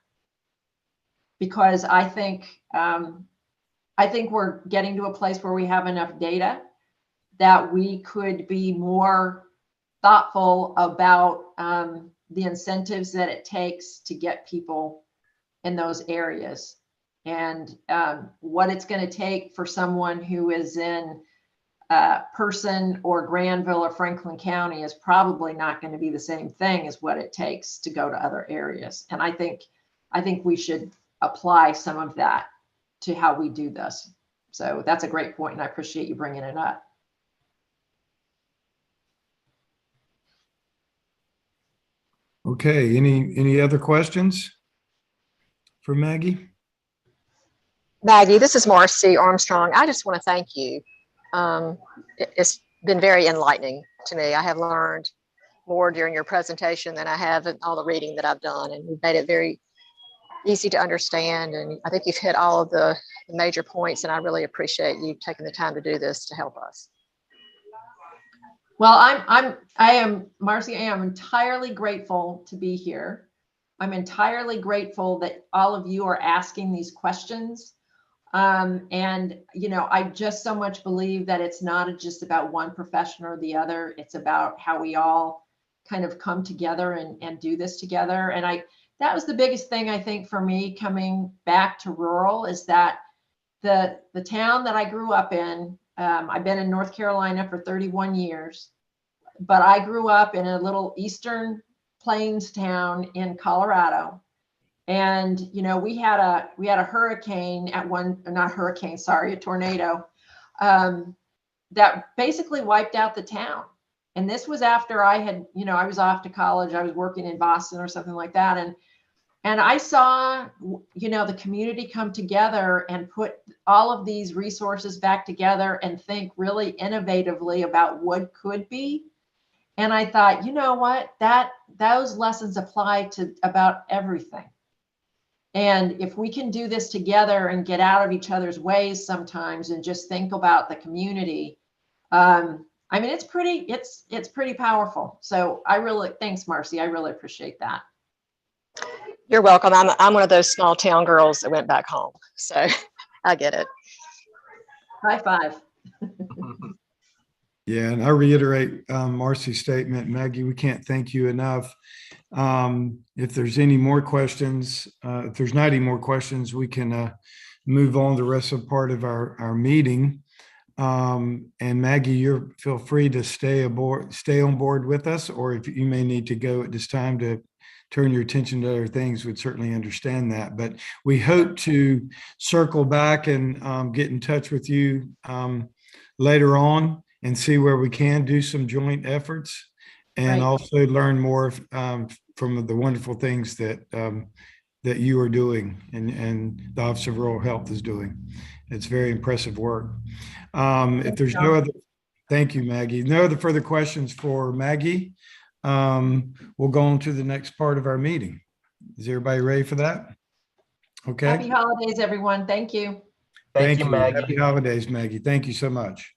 because I think we're getting to a place where we have enough data that we could be more thoughtful about the incentives that it takes to get people in those areas, and what it's going to take for someone who is in Person or Granville or Franklin County is probably not going to be the same thing as what it takes to go to other areas. And I think we should apply some of that to how we do this. So that's a great point, and I appreciate you bringing it up. Okay, any other questions for Maggie? Maggie, this is Marcy Armstrong. I just want to thank you. It's been very enlightening to me. I have learned more during your presentation than I have in all the reading that I've done, and you've made it very easy to understand. And I think you've hit all of the major points, and I really appreciate you taking the time to do this to help us. Well, I am, Marcy, I am entirely grateful to be here. I'm entirely grateful that all of you are asking these questions. And, I just so much believe that it's not just about one profession or the other. It's about how we all kind of come together and do this together. And that was the biggest thing, I think, for me coming back to rural, is that the town that I grew up in, I've been in North Carolina for 31 years, but I grew up in a little Eastern Plains town in Colorado. And, we had a hurricane a tornado that basically wiped out the town. And this was after I had, I was off to college. I was working in Boston or something like that. And I saw, the community come together and put all of these resources back together and think really innovatively about what could be. And I thought, you know what, those lessons apply to about everything. And if we can do this together and get out of each other's ways sometimes and just think about the community, it's pretty powerful. So thanks, Marcy. I really appreciate that. You're welcome. I'm one of those small town girls that went back home, so I get it. High five. Yeah, and I reiterate Marcy's statement. Maggie, we can't thank you enough. If there's any more questions, if there's not any more questions, we can move on the rest of part of our meeting. And Maggie, feel free to stay on board with us, or if you may need to go at this time to turn your attention to other things, we'd certainly understand that. But we hope to circle back and get in touch with you later on and see where we can do some joint efforts, and also learn more from the wonderful things that you are doing and the Office of Rural Health is doing. It's very impressive work. If there's no other, thank you, Maggie. No other further questions for Maggie. We'll go on to the next part of our meeting. Is everybody ready for that? Okay. Happy holidays, everyone. Thank you. Thank you, Maggie. Happy holidays, Maggie. Thank you so much.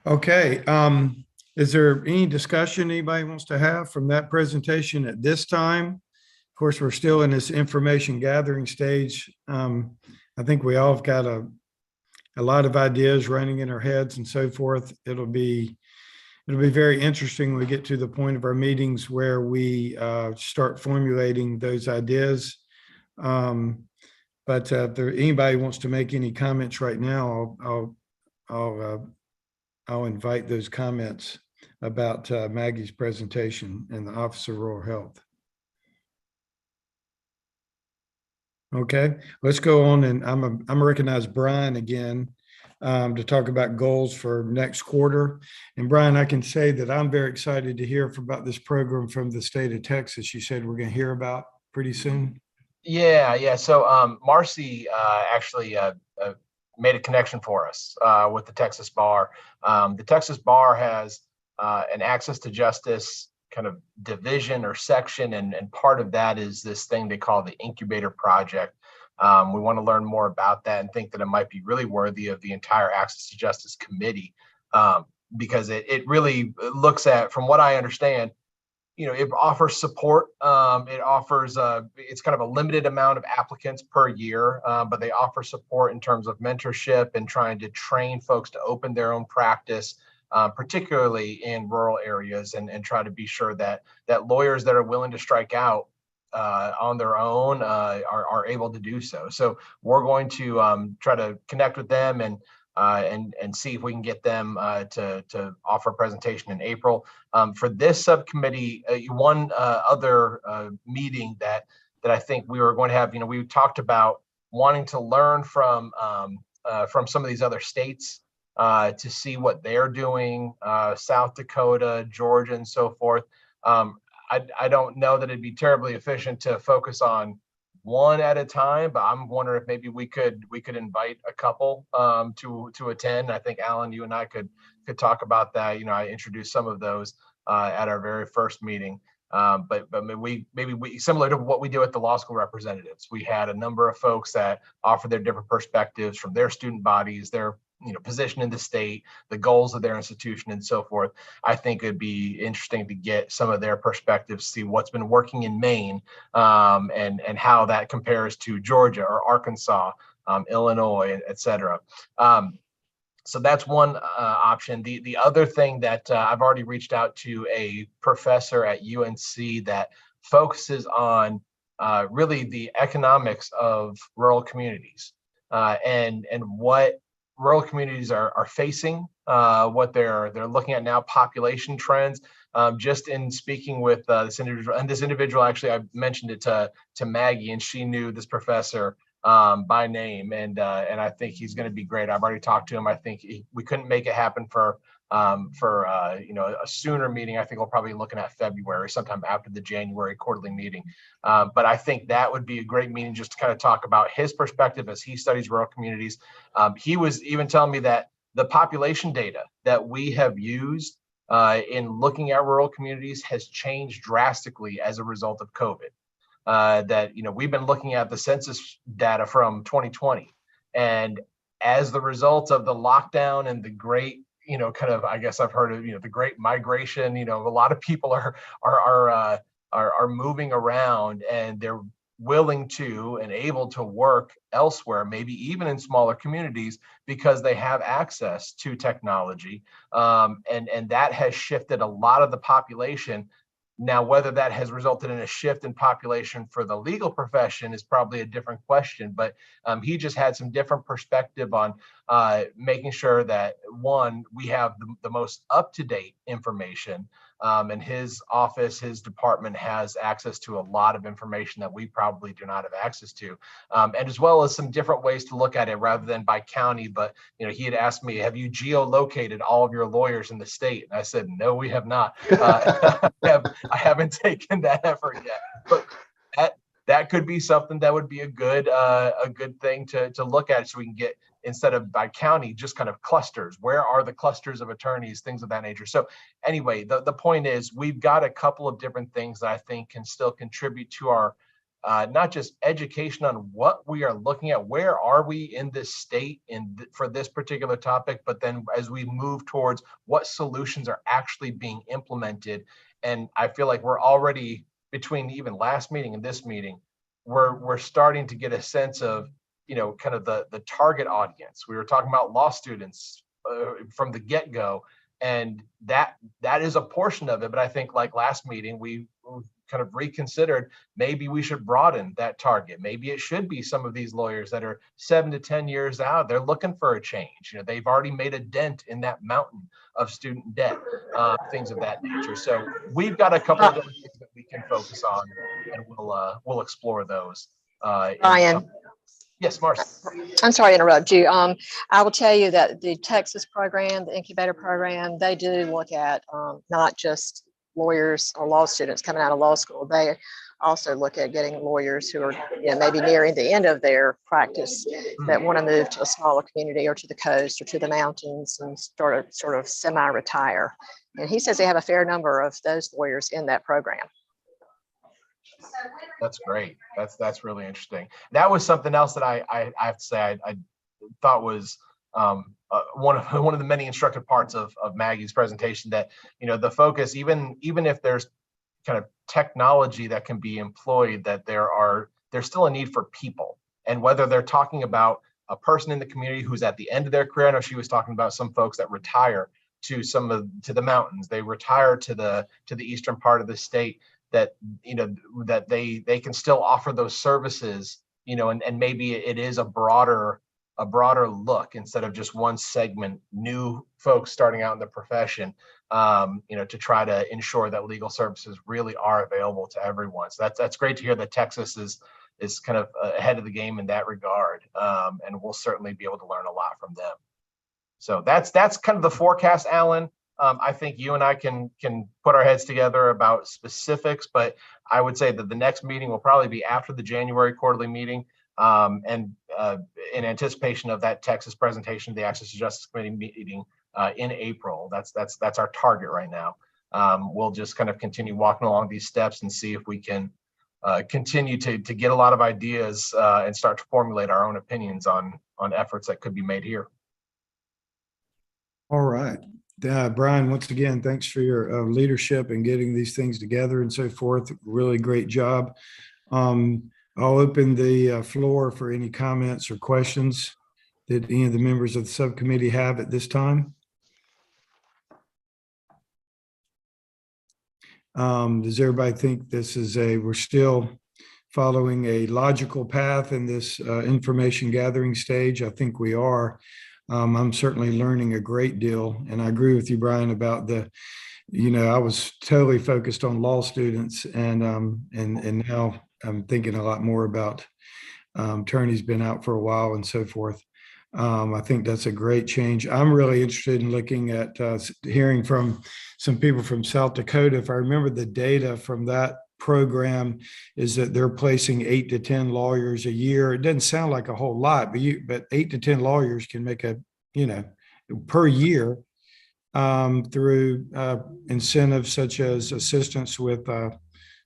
Okay. Is there any discussion anybody wants to have from that presentation at this time course, we're still in this information gathering stage. I think we all have got a lot of ideas running in our heads and so forth. It'll be very interesting when we get to the point of our meetings where we start formulating those ideas. But if there anybody wants to make any comments right now, I'll invite those comments about Maggie's presentation and the Office of Rural Health. Okay, let's go on, and I'm gonna recognize Brian again to talk about goals for next quarter. And Brian, I can say that I'm very excited to hear about this program from the state of Texas. You said we're going to hear about pretty soon. Yeah. So Marcy actually made a connection for us with the Texas Bar. The Texas Bar has an access to justice kind of division or section, and part of that is this thing they call the Incubator Project. We want to learn more about that and think that it might be really worthy of the entire Access to Justice Committee, because it really looks at, from what I understand, it offers support. It offers it's kind of a limited amount of applicants per year, but they offer support in terms of mentorship and trying to train folks to open their own practice, particularly in rural areas, and try to be sure that lawyers that are willing to strike out on their own are able to do so. So we're going to try to connect with them and see if we can get them to offer a presentation in April. For this subcommittee, one other meeting that I think we were going to have, we talked about wanting to learn from some of these other states to see what they're doing, South Dakota, Georgia, and so forth. I don't know that it'd be terribly efficient to focus on one at a time, but I'm wondering if maybe we could invite a couple to attend. I think Alan, you and I could talk about that. I introduced some of those at our very first meeting. But maybe we similar to what we do at the law school representatives. We had a number of folks that offered their different perspectives from their student bodies, their position in the state, the goals of their institution, and so forth. I think it'd be interesting to get some of their perspectives, see what's been working in Maine, and how that compares to Georgia or Arkansas, Illinois, et cetera. So that's one option. The other thing that I've already reached out to a professor at UNC that focuses on really the economics of rural communities and what rural communities are facing, what they're looking at now, population trends. Just in speaking with this individual, actually, I mentioned it to Maggie, and she knew this professor by name, and I think he's going to be great. I've already talked to him. I think we couldn't make it happen for a sooner meeting. I think we'll probably be looking at February, sometime after the January quarterly meeting. But I think that would be a great meeting just to kind of talk about his perspective as he studies rural communities. He was even telling me that the population data that we have used in looking at rural communities has changed drastically as a result of COVID. That we've been looking at the census data from 2020, and as the result of the lockdown and the great kind of, I guess I've heard of, the great migration, a lot of people are moving around, and they're willing to and able to work elsewhere, maybe even in smaller communities, because they have access to technology. And that has shifted a lot of the population. Now, whether that has resulted in a shift in population for the legal profession is probably a different question, but he just had some different perspective on making sure that, one, we have the most up-to-date information, and his office, his department has access to a lot of information that we probably do not have access to, and as well as some different ways to look at it rather than by county. But he had asked me, have you geolocated all of your lawyers in the state? And I said, no, we have not. I haven't taken that effort yet, but that could be something that would be a good thing to look at, so we can get, instead of by county, just kind of clusters. Where are the clusters of attorneys, things of that nature? So anyway, the point is, we've got a couple of different things that I think can still contribute to our not just education on what we are looking at, where are we in this state for this particular topic, but then as we move towards what solutions are actually being implemented. And I feel like we're already between even last meeting and this meeting, we're starting to get a sense of, kind of the target audience. We were talking about law students from the get-go, and that is a portion of it. But I think, like last meeting, we kind of reconsidered, maybe we should broaden that target. Maybe it should be some of these lawyers that are 7 to 10 years out. They're looking for a change. They've already made a dent in that mountain of student debt, things of that nature. So we've got a couple of those things that we can focus on, and we'll explore those. Brian, Yes, Marcy. I'm sorry to interrupt you. I will tell you that the Texas program, the incubator program, they do look at not just lawyers or law students coming out of law school. They also look at getting lawyers who are maybe nearing the end of their practice that want to move to a smaller community or to the coast or to the mountains and start sort of semi-retire. And he says they have a fair number of those lawyers in that program. That's great. That's really interesting. That was something else that I have to say I thought was one of the many instructive parts of Maggie's presentation, that the focus, even if there's kind of technology that can be employed, that there's still a need for people. And whether they're talking about a person in the community who's at the end of their career, I know she was talking about some folks that retire to the mountains, they retire to the eastern part of the state, that that they can still offer those services, and maybe it is a broader look instead of just one segment, new folks starting out in the profession, to try to ensure that legal services really are available to everyone. So that's great to hear that Texas is kind of ahead of the game in that regard, and we'll certainly be able to learn a lot from them. So that's kind of the forecast, Alan. I think you and I can put our heads together about specifics, but I would say that the next meeting will probably be after the January quarterly meeting, and in anticipation of that Texas presentation, the Access to Justice Committee meeting in April. That's our target right now. We'll just kind of continue walking along these steps and see if we can continue to get a lot of ideas and start to formulate our own opinions on efforts that could be made here. All right. Brian, once again, thanks for your leadership and getting these things together and so forth. Really great job. I'll open the floor for any comments or questions that any of the members of the subcommittee have at this time. Does everybody think this is we're still following a logical path in this information gathering stage? I think we are. I'm certainly learning a great deal, and I agree with you, Brian, about I was totally focused on law students, and now I'm thinking a lot more about attorneys been out for a while and so forth. I think that's a great change. I'm really interested in looking at hearing from some people from South Dakota. If I remember the data from that program, is that they're placing 8 to 10 lawyers a year. It doesn't sound like a whole lot, but 8 to 10 lawyers can make per year through incentives such as assistance with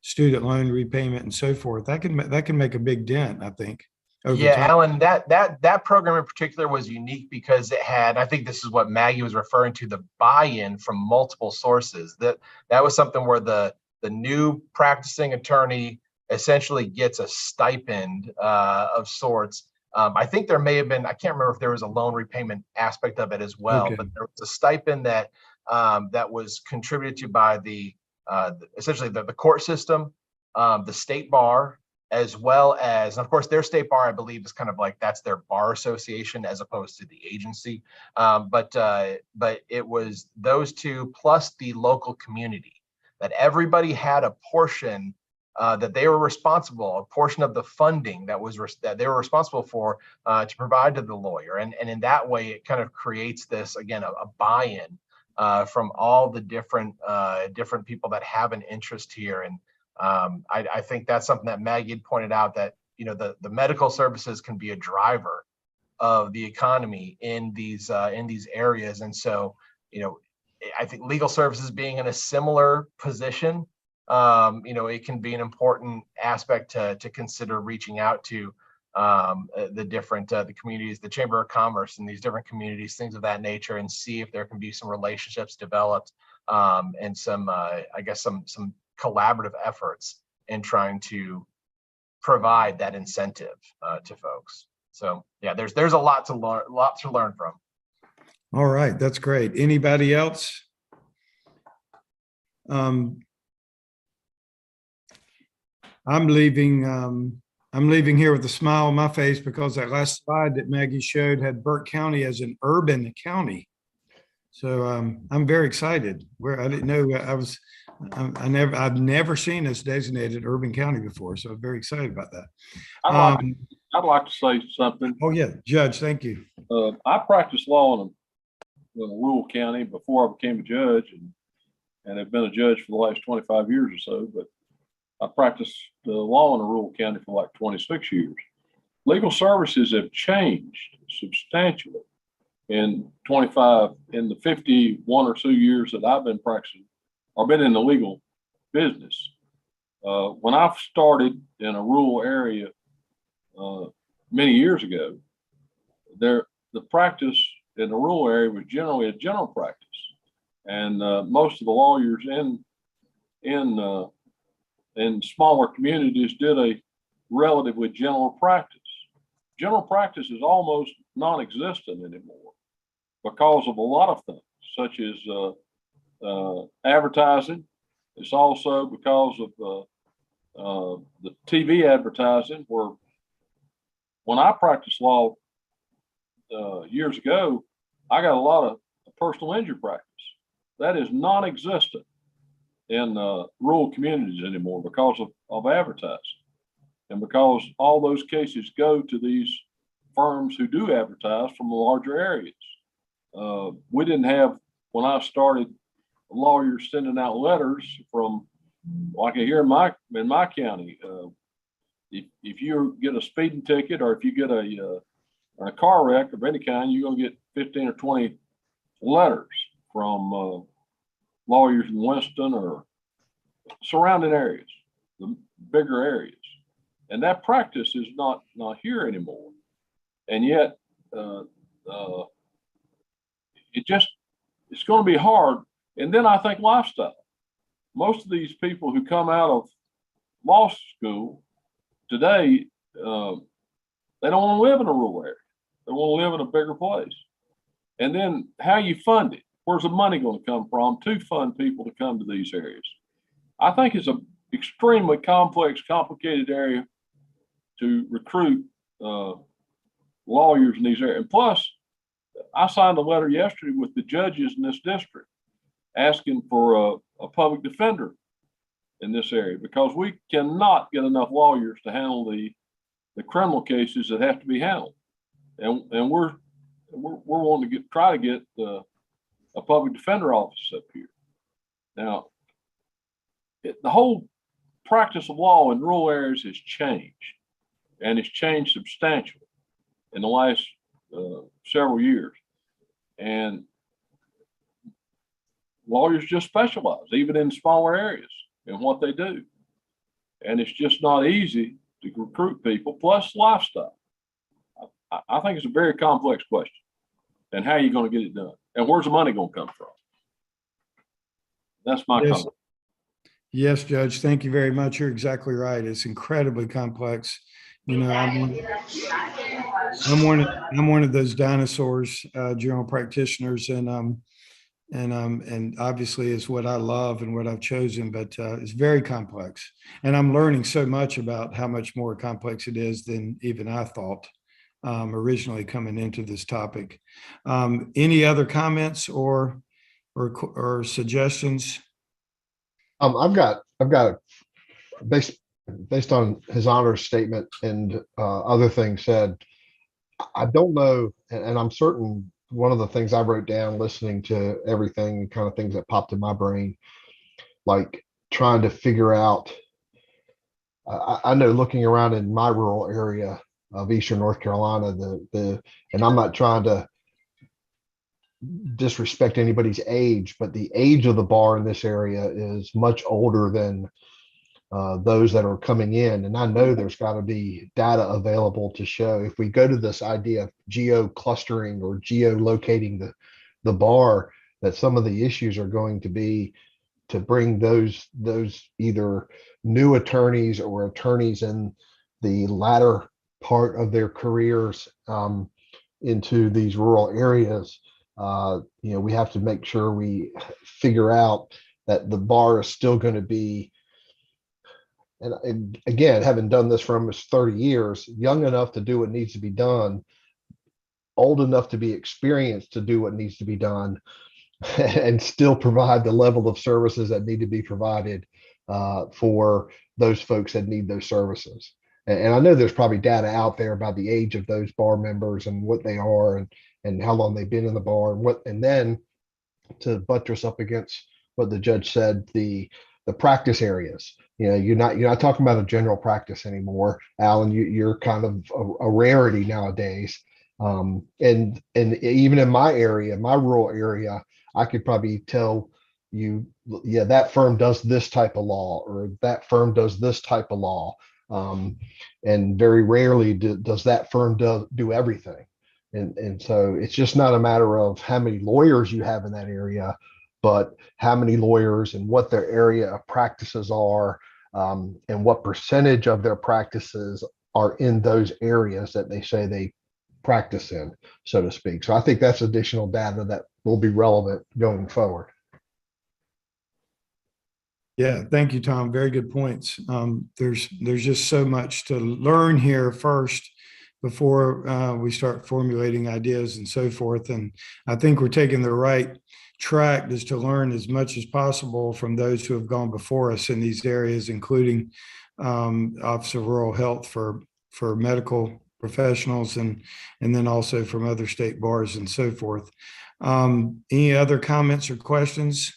student loan repayment and so forth. That can make a big dent, I think. Yeah, Alan, that program in particular was unique because it had, I think this is what Maggie was referring to, the buy-in from multiple sources. That was something where the new practicing attorney essentially gets a stipend of sorts. I think there may have been, I can't remember if there was a loan repayment aspect of it as well, but there was a stipend that was contributed to by essentially the court system, the state bar, as well as, and of course, their state bar, I believe, is kind of like, that's their bar association as opposed to the agency. But it was those two plus the local community, that everybody had a portion that they were responsible, a portion of the funding that they were responsible for to provide to the lawyer. And in that way, it kind of creates this, again, a buy-in from all the different people that have an interest here. And I think that's something that Maggie had pointed out, that the medical services can be a driver of the economy in these areas. And so I think legal services being in a similar position, it can be an important aspect to consider reaching out to the different the communities, the Chamber of Commerce and these different communities, things of that nature, and see if there can be some relationships developed and some I guess some collaborative efforts and trying to provide that incentive to folks. So yeah, there's a lot to learn from. All right, that's great. Anybody else? I'm leaving here with a smile on my face because that last slide that Maggie showed had Burke County as an urban county. So I'm very excited. I didn't know I've never seen us designated urban county before, so I'm very excited about that. I'd like to say something. Oh yeah, Judge, thank you. I practiced law in a rural county before I became a judge, and have been a judge for the last 25 years or so. But I practiced law in a rural county for like 26 years. Legal services have changed substantially in the 51 or so years that I've been practicing or been in the legal business. When I started in a rural area many years ago, the practice in the rural area was generally a general practice, and most of the lawyers in smaller communities did a relatively general practice. General practice is almost non-existent anymore because of a lot of things, such as advertising. It's also because of the TV advertising, where when I practiced law years ago, I got a lot of personal injury practice. That is non-existent in rural communities anymore because of advertising, and because all those cases go to these firms who do advertise from the larger areas. We didn't have, when I started, lawyers sending out letters from, like here in my county. If you get a speeding ticket, or if you get a car wreck of any kind, you're going to get 15 or 20 letters from lawyers in Winston or surrounding areas, the bigger areas. And that practice is not here anymore. And yet it's going to be hard. And then I think lifestyle. Most of these people who come out of law school today, they don't want to live in a rural area. They want to live in a bigger place. And then how you fund it, where's the money going to come from to fund people to come to these areas? I think it's an extremely complex, complicated area to recruit lawyers in these areas. And plus, I signed a letter yesterday with the judges in this district asking for a public defender in this area, because we cannot get enough lawyers to handle the criminal cases that have to be handled. And we're wanting to try to get a public defender office up here. Now, the whole practice of law in rural areas has changed, and it's changed substantially in the last several years. And lawyers just specialize, even in smaller areas, in what they do. And it's just not easy to recruit people, plus lifestyle. I think it's a very complex question. And how are you going to get it done? And where's the money going to come from? That's my comment. Yes, Judge. Thank you very much. You're exactly right. It's incredibly complex. You know, I'm one of those dinosaurs, general practitioners, and obviously it's what I love and what I've chosen, but it's very complex. And I'm learning so much about how much more complex it is than even I thought originally coming into this topic. Any other comments or suggestions? I've got based on his honor's statement and other things said, I don't know, and I'm certain one of the things I wrote down listening to everything, kind of things that popped in my brain, like trying to figure out, I know looking around in my rural area of Eastern North Carolina, and I'm not trying to disrespect anybody's age, but the age of the bar in this area is much older than those that are coming in. And I know there's got to be data available to show, if we go to this idea of geo clustering or geolocating the bar, that some of the issues are going to be to bring those either new attorneys or attorneys in the latter part of their careers into these rural areas. We have to make sure we figure out that the bar is still going to be, and again, having done this for almost 30 years, young enough to do what needs to be done, old enough to be experienced to do what needs to be done, and still provide the level of services that need to be provided for those folks that need those services. And I know there's probably data out there about the age of those bar members and what they are and how long they've been in the bar and then to buttress up against what the judge said, the practice areas. You're not talking about a general practice anymore, Alan. You're kind of a rarity nowadays. And even in my area, my rural area, I could probably tell you, yeah, that firm does this type of law, or that firm does this type of law. And very rarely does that firm do everything. And so it's just not a matter of how many lawyers you have in that area, but how many lawyers and what their area of practices are, and what percentage of their practices are in those areas that they say they practice in, so to speak. So I think that's additional data that will be relevant going forward. Yeah, thank you, Tom. Very good points. There's just so much to learn here first before we start formulating ideas and so forth. And I think we're taking the right track is to learn as much as possible from those who have gone before us in these areas, including Office of Rural Health for medical professionals and then also from other state bars and so forth. Any other comments or questions?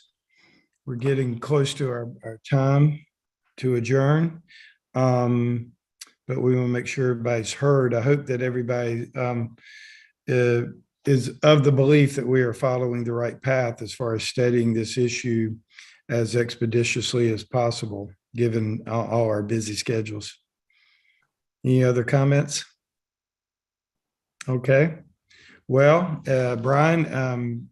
We're getting close to our time to adjourn, but we want to make sure everybody's heard. I hope that everybody is of the belief that we are following the right path as far as studying this issue as expeditiously as possible, given all our busy schedules. Any other comments? Okay. Well, Brian,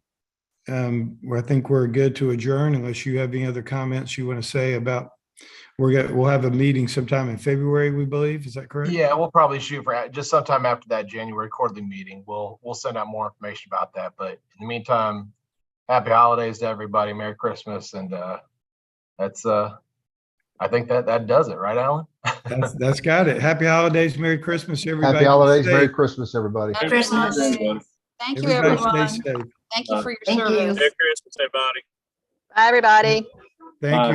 I think we're good to adjourn unless you have any other comments you want to say about, we'll have a meeting sometime in February, we believe. Is that correct? Yeah, we'll probably shoot for just sometime after that January quarterly meeting. We'll send out more information about that. But in the meantime, happy holidays to everybody. Merry Christmas. And that's I think that does it, right, Alan? That's got it. Happy holidays, Merry Christmas, everybody. Happy holidays, Merry Christmas, everybody. Merry Christmas. Thank you, Everybody everyone. stay safe. Thank you for your Thank you. service. Merry Christmas, everybody. Bye, everybody. Thank you.